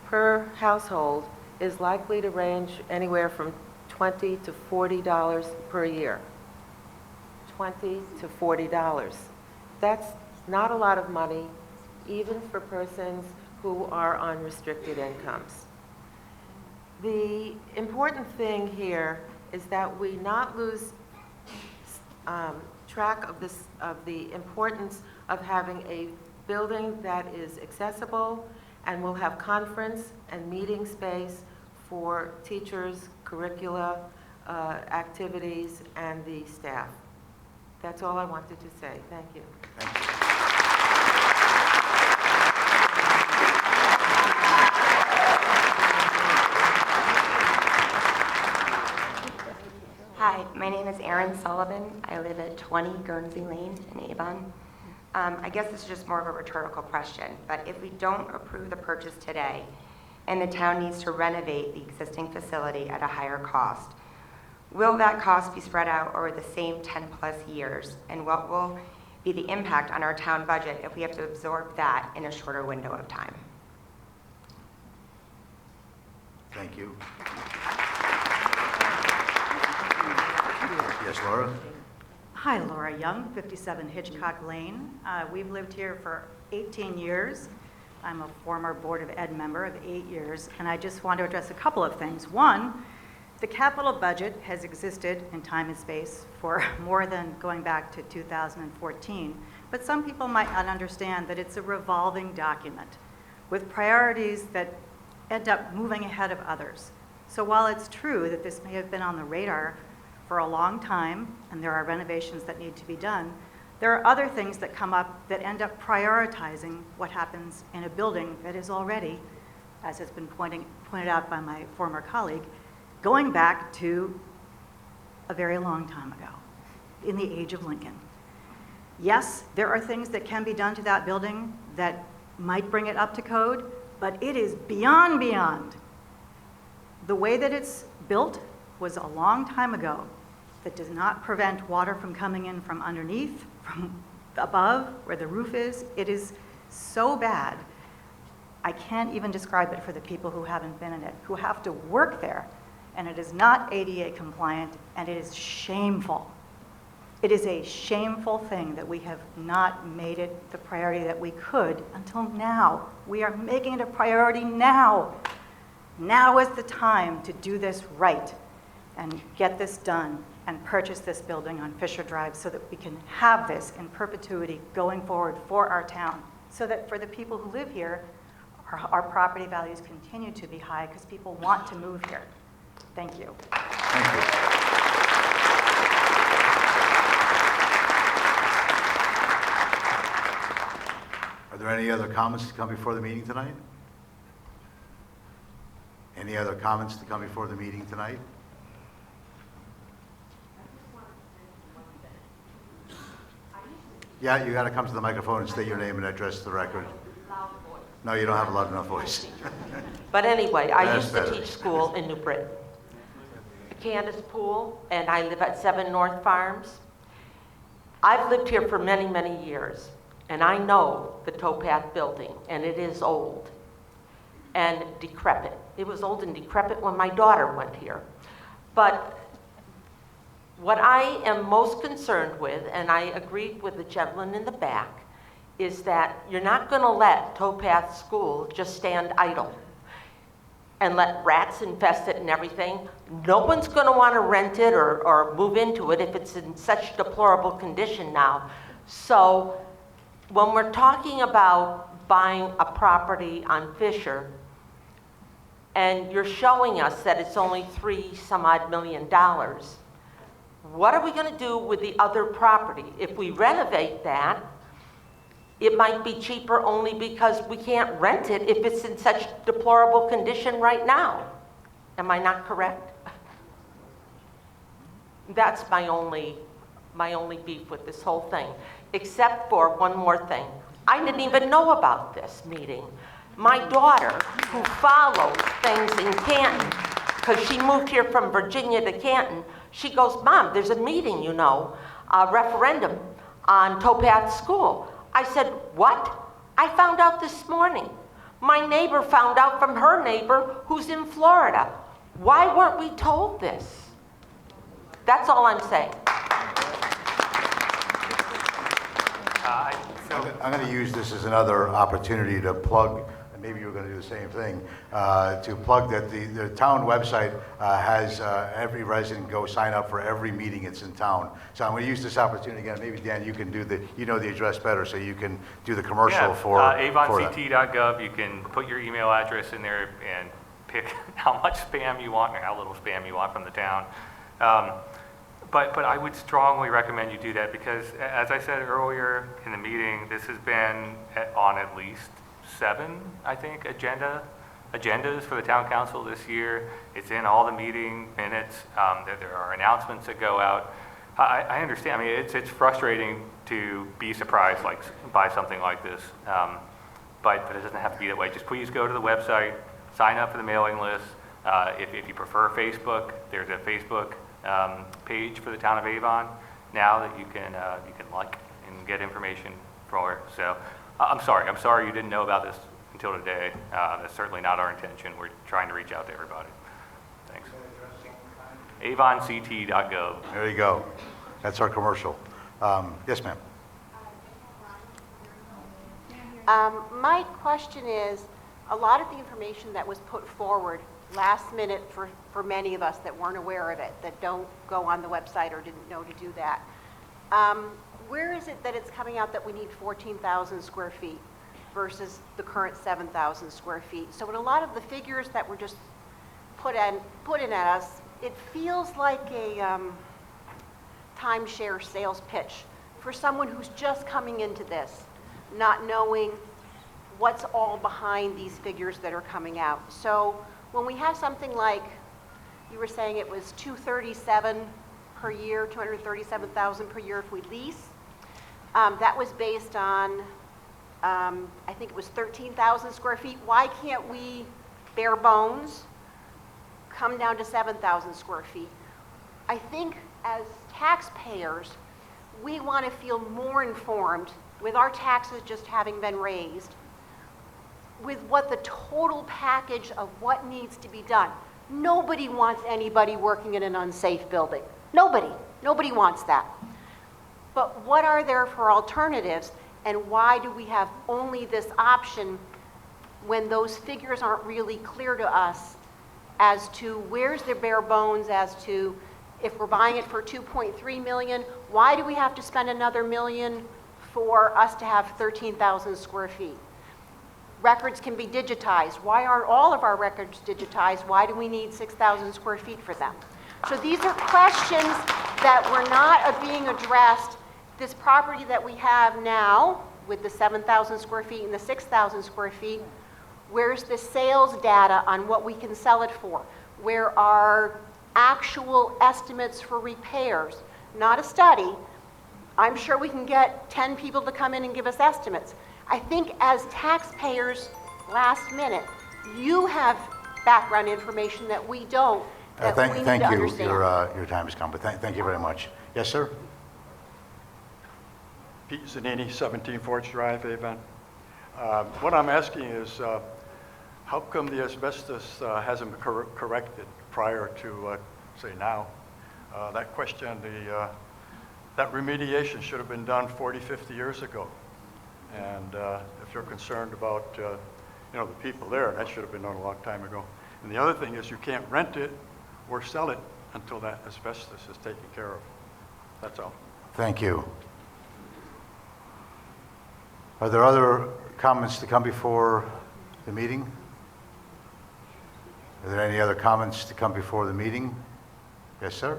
per household is likely to range anywhere from $20 to $40 per year. $20 to $40. That's not a lot of money, even for persons who are on restricted incomes. The important thing here is that we not lose track of the importance of having a building that is accessible and will have conference and meeting space for teachers, curricula, activities, and the staff. That's all I wanted to say. Thank you. Thank you. Hi, my name is Erin Sullivan. I live at 20 Guernsey Lane in Avon. I guess this is just more of a rhetorical question, but if we don't approve the purchase today and the town needs to renovate the existing facility at a higher cost, Will that cost be spread out over the same 10-plus years? And what will be the impact on our town budget if we have to absorb that in a shorter window of time? Thank you. Yes, Laura? Hi, Laura Young, 57 Hitchcock Lane. We've lived here for 18 years. I'm a former Board of Ed member of 8 years, and I just want to address a couple of things. One, the capital budget has existed in time and space for more than going back to 2014, but some people might not understand that it's a revolving document with priorities that end up moving ahead of others. So while it's true that this may have been on the radar for a long time, and there are renovations that need to be done, there are other things that come up that end up prioritizing what happens in a building that is already, as has been pointed out by my former colleague, going back to a very long time ago, in the age of Lincoln. Yes, there are things that can be done to that building that might bring it up to code, but it is beyond. The way that it's built was a long time ago. That does not prevent water from coming in from underneath, from above, where the roof is. It is so bad, I can't even describe it for the people who haven't been in it, who have to work there. And it is not ADA compliant, and it is shameful. It is a shameful thing that we have not made it the priority that we could until now. We are making it a priority now. Now is the time to do this right and get this done and purchase this building on Fisher Drive so that we can have this in perpetuity going forward for our town, so that for the people who live here, our property values continue to be high because people want to move here. Thank you. Thank you. Are there any other comments to come before the meeting tonight? Any other comments to come before the meeting tonight? Yeah, you got to come to the microphone and state your name and address the record. No, you don't have a loud enough voice. But anyway, I That's used to better. teach school in New Britain. Candace Poole, and I live at 7 North Farms. I've lived here for many, many years, and I know the towpath building, and it is old and decrepit. It was old and decrepit when my daughter went here. But what I am most concerned with, and I agreed with the gentleman in the back, is that you're not going to let Towpath School just stand idle and let rats infest it and everything. No one's going to want to rent it or move into it if it's in such deplorable condition now. So when we're talking about buying a property on Fisher, and you're showing us that it's only $3-some-odd million, what are we going to do with the other property? If we renovate that, it might be cheaper only because we can't rent it if it's in such deplorable condition right now. Am I not correct? That's my only beef with this whole thing, except for one more thing. I didn't even know about this meeting. My daughter, who follows things in Canton, because she moved here from Virginia to Canton, she goes, Mom, there's a meeting, you know, a referendum on Towpath School. I said, what? I found out this morning. My neighbor found out from her neighbor who's in Florida. Why weren't we told this? That's all I'm saying. I'm going to use this as another opportunity to plug, and maybe you're going to do the same thing, to plug that the town website has every resident go sign up for every meeting it's in town. So I'm going to use this opportunity again. Maybe, Dan, you can do you know the address better, so you can do the commercial for that. avonct.gov. You can put your email address in there and pick how much spam you want or how little spam you want from the town. But I would strongly recommend you do that because, as I said earlier in the meeting, this has been on at least 7, I think, agendas for the town council this year. It's in all the meeting minutes. There are announcements that go out. I understand. I mean, it's frustrating to be surprised by something like this, but it doesn't have to be that way. Just please go to the website, sign up for the mailing list. If you prefer Facebook, there's a Facebook page for the town of Avon now that you can like and get information for. So I'm sorry you didn't know about this until today. That's certainly not our intention. We're trying to reach out to everybody. Thanks. AvonCT.gov. There you go. That's our commercial. Yes, ma'am. My question is, a lot of the information that was put forward last minute for many of us that weren't aware of it, that don't go on the website or didn't know to do that, where is it that it's coming out that we need 14,000 square feet versus the current 7,000 square feet? So in a lot of the figures that were just put in at us, it feels like a timeshare sales pitch for someone who's just coming into this, not knowing what's all behind these figures that are coming out. So when we have something like, you were saying it was 237 per year, 237,000 per year if we lease, that was based on, I think it was 13,000 square feet. Why can't we, bare bones, come down to 7,000 square feet? I think as taxpayers, we want to feel more informed with our taxes just having been raised, with what the total package of what needs to be done. Nobody wants anybody working in an unsafe building. Nobody wants that. But what are there for alternatives, and why do we have only this option when those figures aren't really clear to us as to where's the bare bones, as to if we're buying it for $2.3 million, why do we have to spend another $1 million for us to have 13,000 square feet? Records can be digitized. Why aren't all of our records digitized? Why do we need 6,000 square feet for them? So these are questions that were not being addressed. This property that we have now with the 7,000 square feet and the 6,000 square feet, where's the sales data on what we can sell it for? Where are actual estimates for repairs? Not a study. I'm sure we can get 10 people to come in and give us estimates. I think as taxpayers, last minute, you have background information that we don't, that we need to understand. Your time has come, but thank you very much. Yes, sir? Pete Zanini, 17 Forge Drive, Avon. What I'm asking is, how come the asbestos hasn't been corrected prior to, say, now? That question, that remediation should have been done 40, 50 years ago. And if you're concerned about, the people there, that should have been done a long time ago. And the other thing is you can't rent it or sell it until that asbestos is taken care of. That's all. Thank you. Are there other comments to come before the meeting? Are there any other comments to come before the meeting? Yes, sir?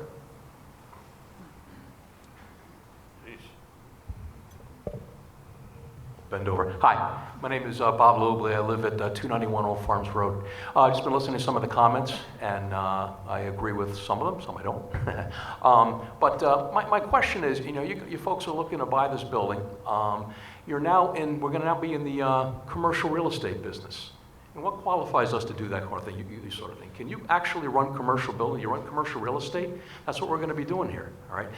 Bend over. Hi, my name is Bob Lobley. I live at 291 Old Farms Road. I've just been listening to some of the comments, and I agree with some of them, some I don't. But my question is, you folks are looking to buy this building. We're going to now be in the commercial real estate business. And what qualifies us to do that kind of thing, you sort of thing? Can you actually run commercial building? You run commercial real estate? That's what we're going to be doing here, all right?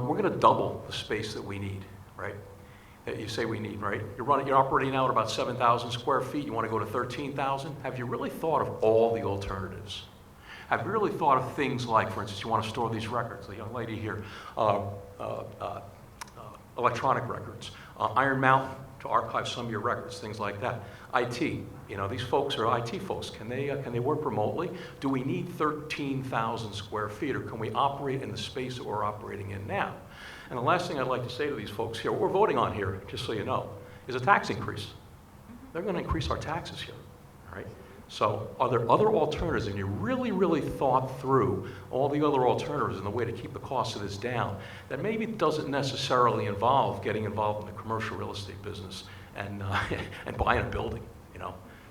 We're going to double the space that we need, right? That you say we need, right? You're operating out about 7,000 square feet. You want to go to 13,000? Have you really thought of all the alternatives? Have you really thought of things like, for instance, you want to store these records? The young lady here, electronic records, Iron Mountain to archive some of your records, things like that. IT, these folks are IT folks. Can they work remotely? Do we need 13,000 square feet, or can we operate in the space that we're operating in now? And the last thing I'd like to say to these folks here, what we're voting on here, just so you know, is a tax increase. They're going to increase our taxes here, all right? So are there other alternatives, and you really, really thought through all the other alternatives and the way to keep the cost of this down, that maybe doesn't necessarily involve getting involved in the commercial real estate business and buying a building,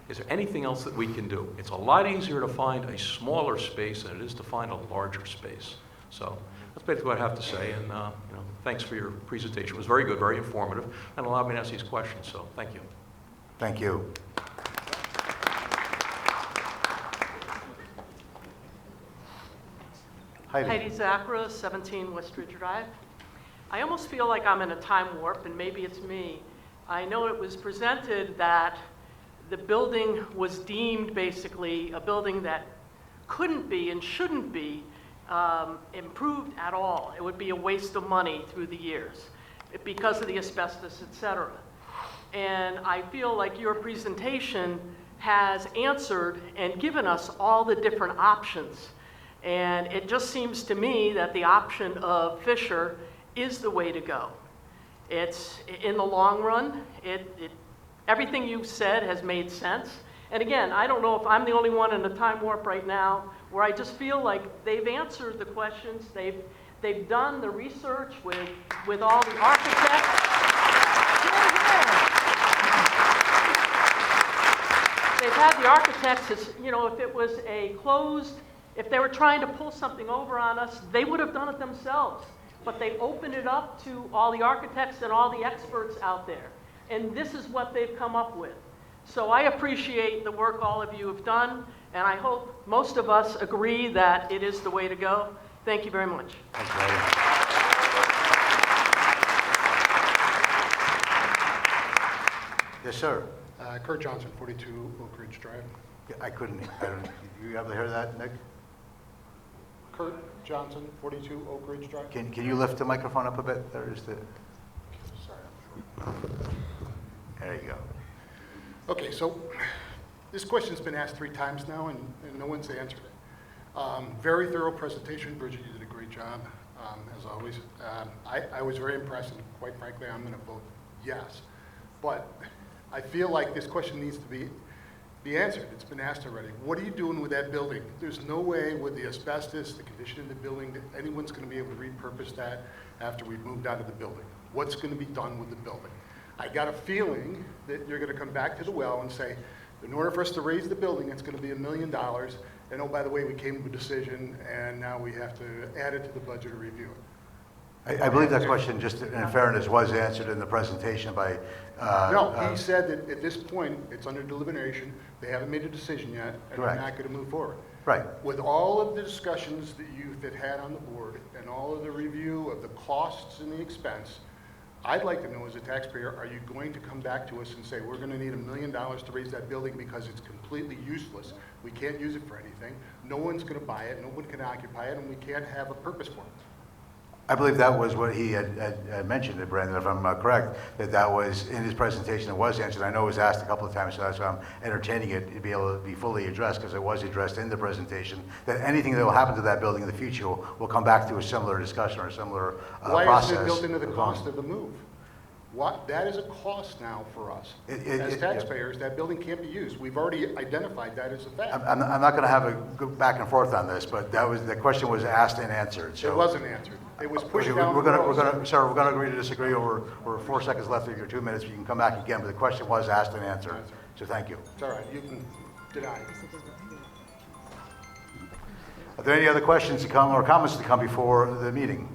Is there anything else that we can do? It's a lot easier to find a smaller space than it is to find a larger space. So that's basically what I have to say, and thanks for your presentation. It was very good, very informative, and allowed me to ask these questions, so thank you. Thank you. Heidi. Zachra, 17 West Ridge Drive. I almost feel like I'm in a time warp, and maybe it's me. I know it was presented that the building was deemed basically a building that couldn't be and shouldn't be improved at all. It would be a waste of money through the years because of the asbestos, et cetera. And I feel like your presentation has answered and given us all the different options. And it just seems to me that the option of Fisher is the way to go. It's, in the long run, everything you've said has made sense. And again, I don't know if I'm the only one in a time warp right now where I just feel like they've answered the questions, they've done the research with all the architects. They've had the architects, you know, if it was a closed, if they were trying to pull something over on us, they would have done it themselves. But they opened it up to all the architects and all the experts out there. And this is what they've come up with. So I appreciate the work all of you have done, and I hope most of us agree that it is the way to go. Thank you very much. Thank you. Yes, sir. Kurt Johnson, 42 Oak Ridge Drive. I don't, you able to hear that, Nick? Kurt Johnson, 42 Oak Ridge Drive. Can you lift the microphone up a bit? There is the, Sorry, I'm short. there you go. Okay, so this question's been asked 3 times now, and no one's answered it. Very thorough presentation. Bridget, you did a great job, as always. I was very impressed, and quite frankly, I'm going to vote yes. But I feel like this question needs to be answered. It's been asked already. What are you doing with that building? There's no way with the asbestos, the condition in the building, that anyone's going to be able to repurpose that after we've moved out of the building. What's going to be done with the building? I got a feeling that you're going to come back to the well and say, in order for us to raise the building, it's going to be $1 million. And oh, by the way, we came to a decision, and now we have to add it to the budget or review it. I believe that question, just in fairness, was answered in the presentation by... No, he said that at this point, it's under deliberation. They haven't made a decision yet, and Correct. they're not going to move forward. Right. With all of the discussions that you've had on the board and all of the review of the costs and the expense, I'd like to know as a taxpayer, are you going to come back to us and say, we're going to need $1 million to raise that building because it's completely useless. We can't use it for anything. No one's going to buy it. No one can occupy it, and we can't have a purpose for it. I believe that was what he had mentioned, Brandon, if I'm correct, that was in his presentation. It was answered. I know it was asked a couple of times, so that's why I'm entertaining it to be able to be fully addressed, because it was addressed in the presentation, that anything that will happen to that building in the future will come back to a similar discussion or a similar process. Why isn't it built into the cost of the move? That is a cost now for us. As taxpayers, that building can't be used. We've already identified that as a fact. I'm not going to have a go back and forth on this, but the question was asked and answered. So it wasn't answered. It was pushed down. Sir, we're going to agree to disagree over 4 seconds left of your 2 minutes. You can come back again, but the question was asked and answered. So thank you. It's all right. You can deny. Are there any other questions to come or comments to come before the meeting?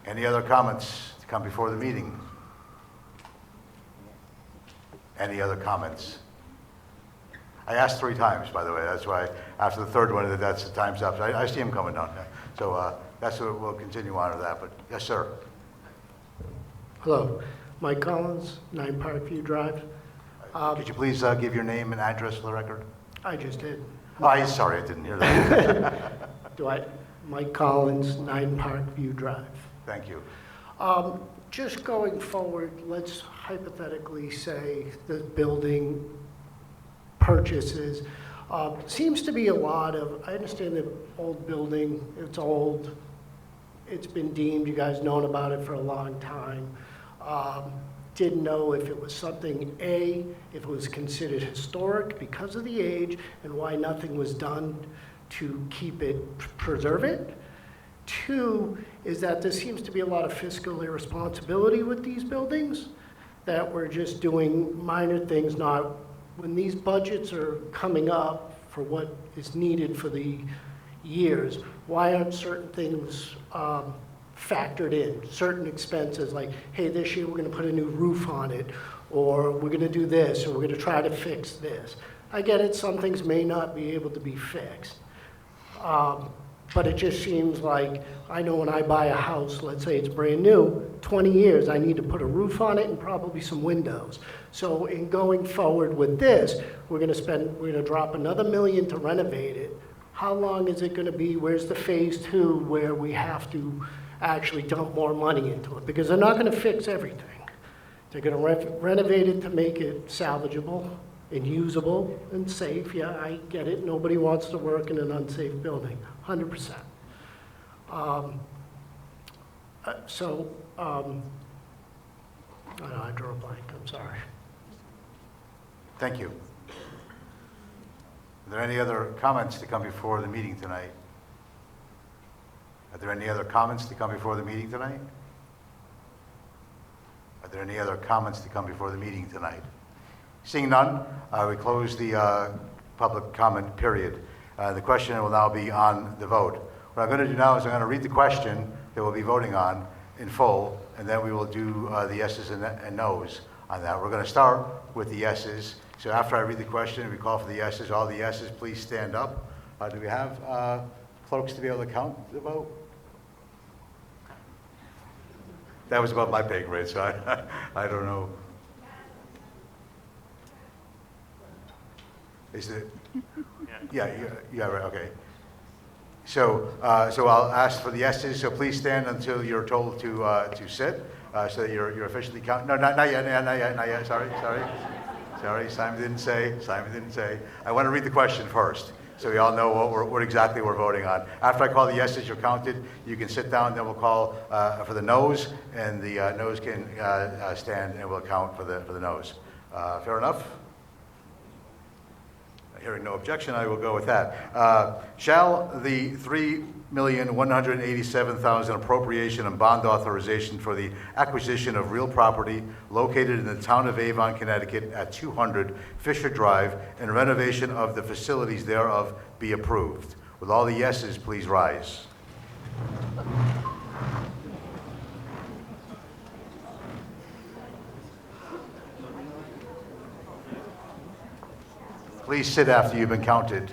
Any other comments to come before the meeting? Any other comments? I asked 3 times, by the way. That's why after the 3rd one, that's the time's up. I see him coming down. So that's what we'll continue on to that. But yes, sir. Hello, Mike Collins, 9 Parkview Drive. Could you please give your name and address for the record? I just did. Oh, I'm sorry, I didn't hear that. Mike Collins, 9 Parkview Drive. Thank you. Just going forward, let's hypothetically say the building purchases. Seems to be a lot of, I understand the old building, it's old, it's been deemed, you guys known about it for a long time. Didn't know if it was something, if it was considered historic because of the age, and why nothing was done to keep it, preserve it. 2 is that there seems to be a lot of fiscal irresponsibility with these buildings, that we're just doing minor things, not when these budgets are coming up for what is needed for the years, why aren't certain things factored in? Certain expenses like, hey, this year we're going to put a new roof on it, or we're going to do this, or we're going to try to fix this. I get it, some things may not be able to be fixed. But it just seems like, I know when I buy a house, let's say it's brand new, 20 years, I need to put a roof on it and probably some windows. So in going forward with this, we're gonna drop another $1 million to renovate it. How long is it gonna be? Where's the phase 2 where we have to actually dump more money into it? Because they're not gonna fix everything. They're gonna renovate it to make it salvageable and usable and safe. Yeah, I get it. Nobody wants to work in an unsafe building, 100%. I don't know, I drew a blank, I'm sorry. Thank you. Are there any other comments to come before the meeting tonight? Are there any other comments to come before the meeting tonight? Are there any other comments to come before the meeting tonight? Seeing none, we close the public comment period. The question will now be on the vote. What I'm going to do now is I'm going to read the question that we'll be voting on in full, and then we will do the yeses and noes on that. We're going to start with the yeses. So after I read the question, we call for the yeses. All the yeses, please stand up. Do we have clerks to be able to count the vote? That was above my pay grade, so I don't know. Is it? Yeah, right, okay. So I'll ask for the yeses, so please stand until you're told to sit, so that you're officially counted. No, not yet, sorry, Simon didn't say. I want to read the question first, so we all know what exactly we're voting on. After I call the yeses, you're counted, you can sit down, then we'll call for the noes, and the noes can stand, and we'll count for the noes. Fair enough? Hearing no objection, I will go with that. Shall the $3,187,000 appropriation and bond authorization for the acquisition of real property located in the town of Avon, Connecticut at 200 Fisher Drive and renovation of the facilities thereof be approved? With all the yeses, please rise. Please sit after you've been counted.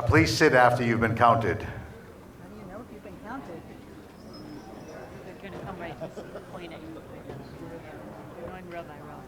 Please sit after you've been counted. How do you know if you've been counted? They're going to come right point at you. You're going row by row.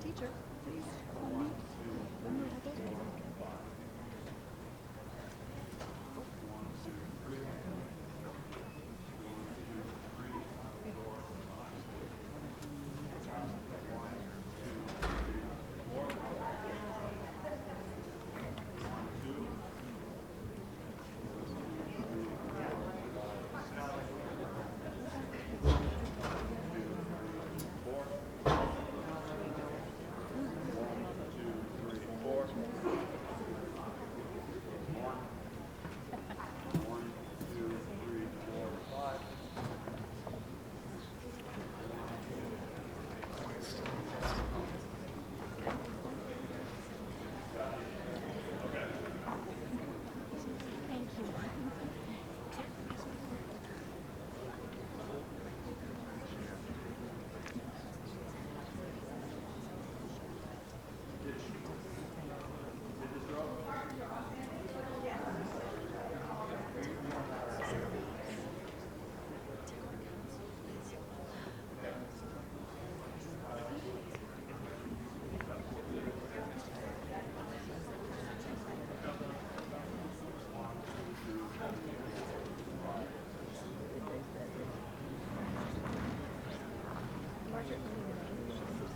Teacher, please.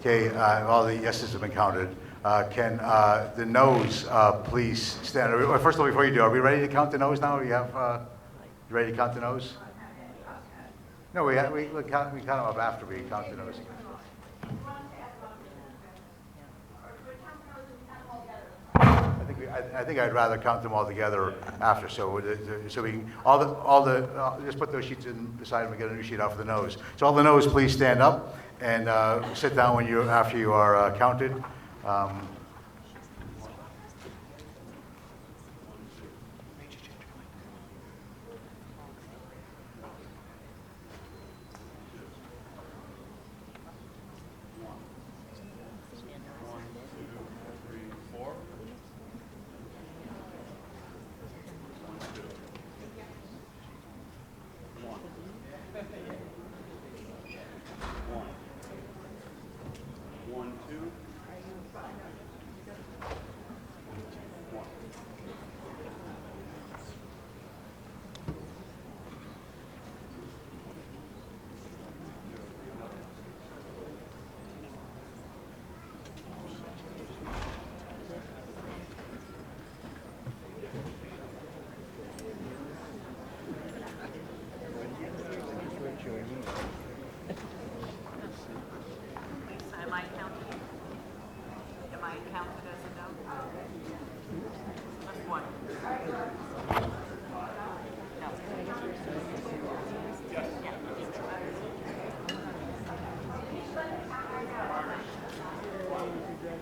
Okay, all the yeses have been counted. Can the noes please stand? First of all, before you do, are we ready to count the noes now? You ready to count the noes? No, we count them up after we count the noes. I think I'd rather count them all together after, so we can, just put those sheets in the side and we get a new sheet out for the noes. So all the noes, please stand up and sit down after you are counted.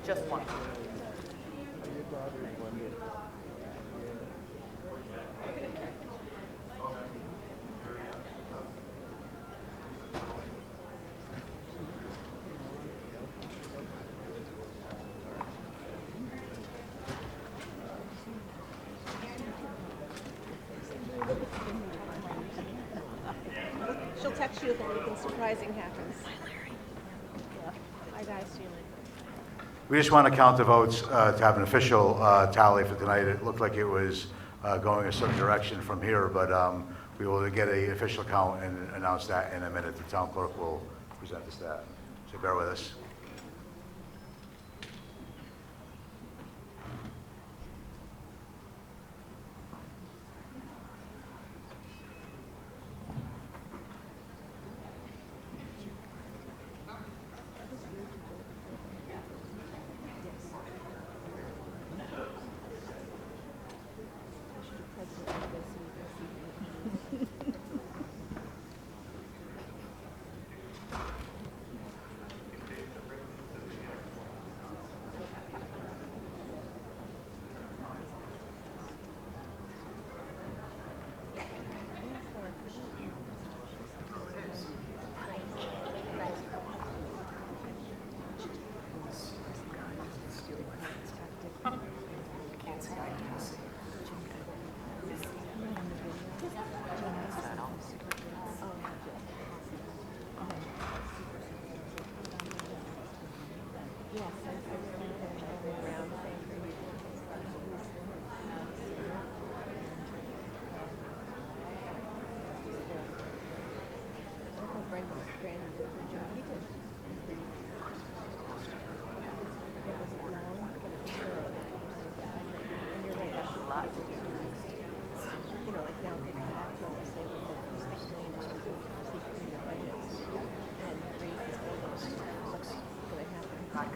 Just one. She'll text you if anything surprising happens. Hi, guys. See you later. We just want to count the votes to have an official tally for tonight. It looked like it was going a certain direction from here, but we will get an official count and announce that in a minute. The town clerk will present the stat. So bear with us.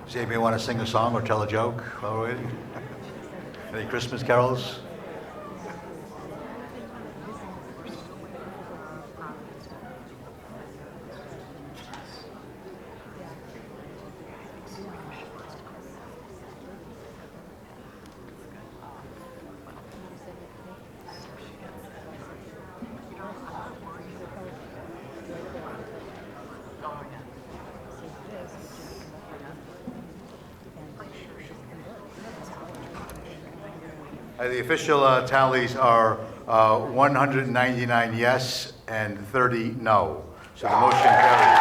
Does anybody want to sing a song or tell a joke while we're waiting? Any Christmas carols? The official tallies are 199 yes and 30 no. So the motion carries.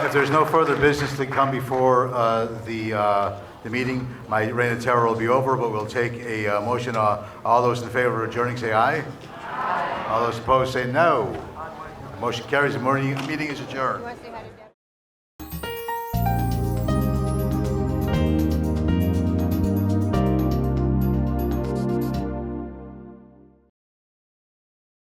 If there's no further business to come before the meeting, my reign of terror will be over, but we'll take a motion. All those in favor of adjourning say aye. Aye. All those opposed say no. Motion carries. The meeting is adjourned. You want to say hi to Deb?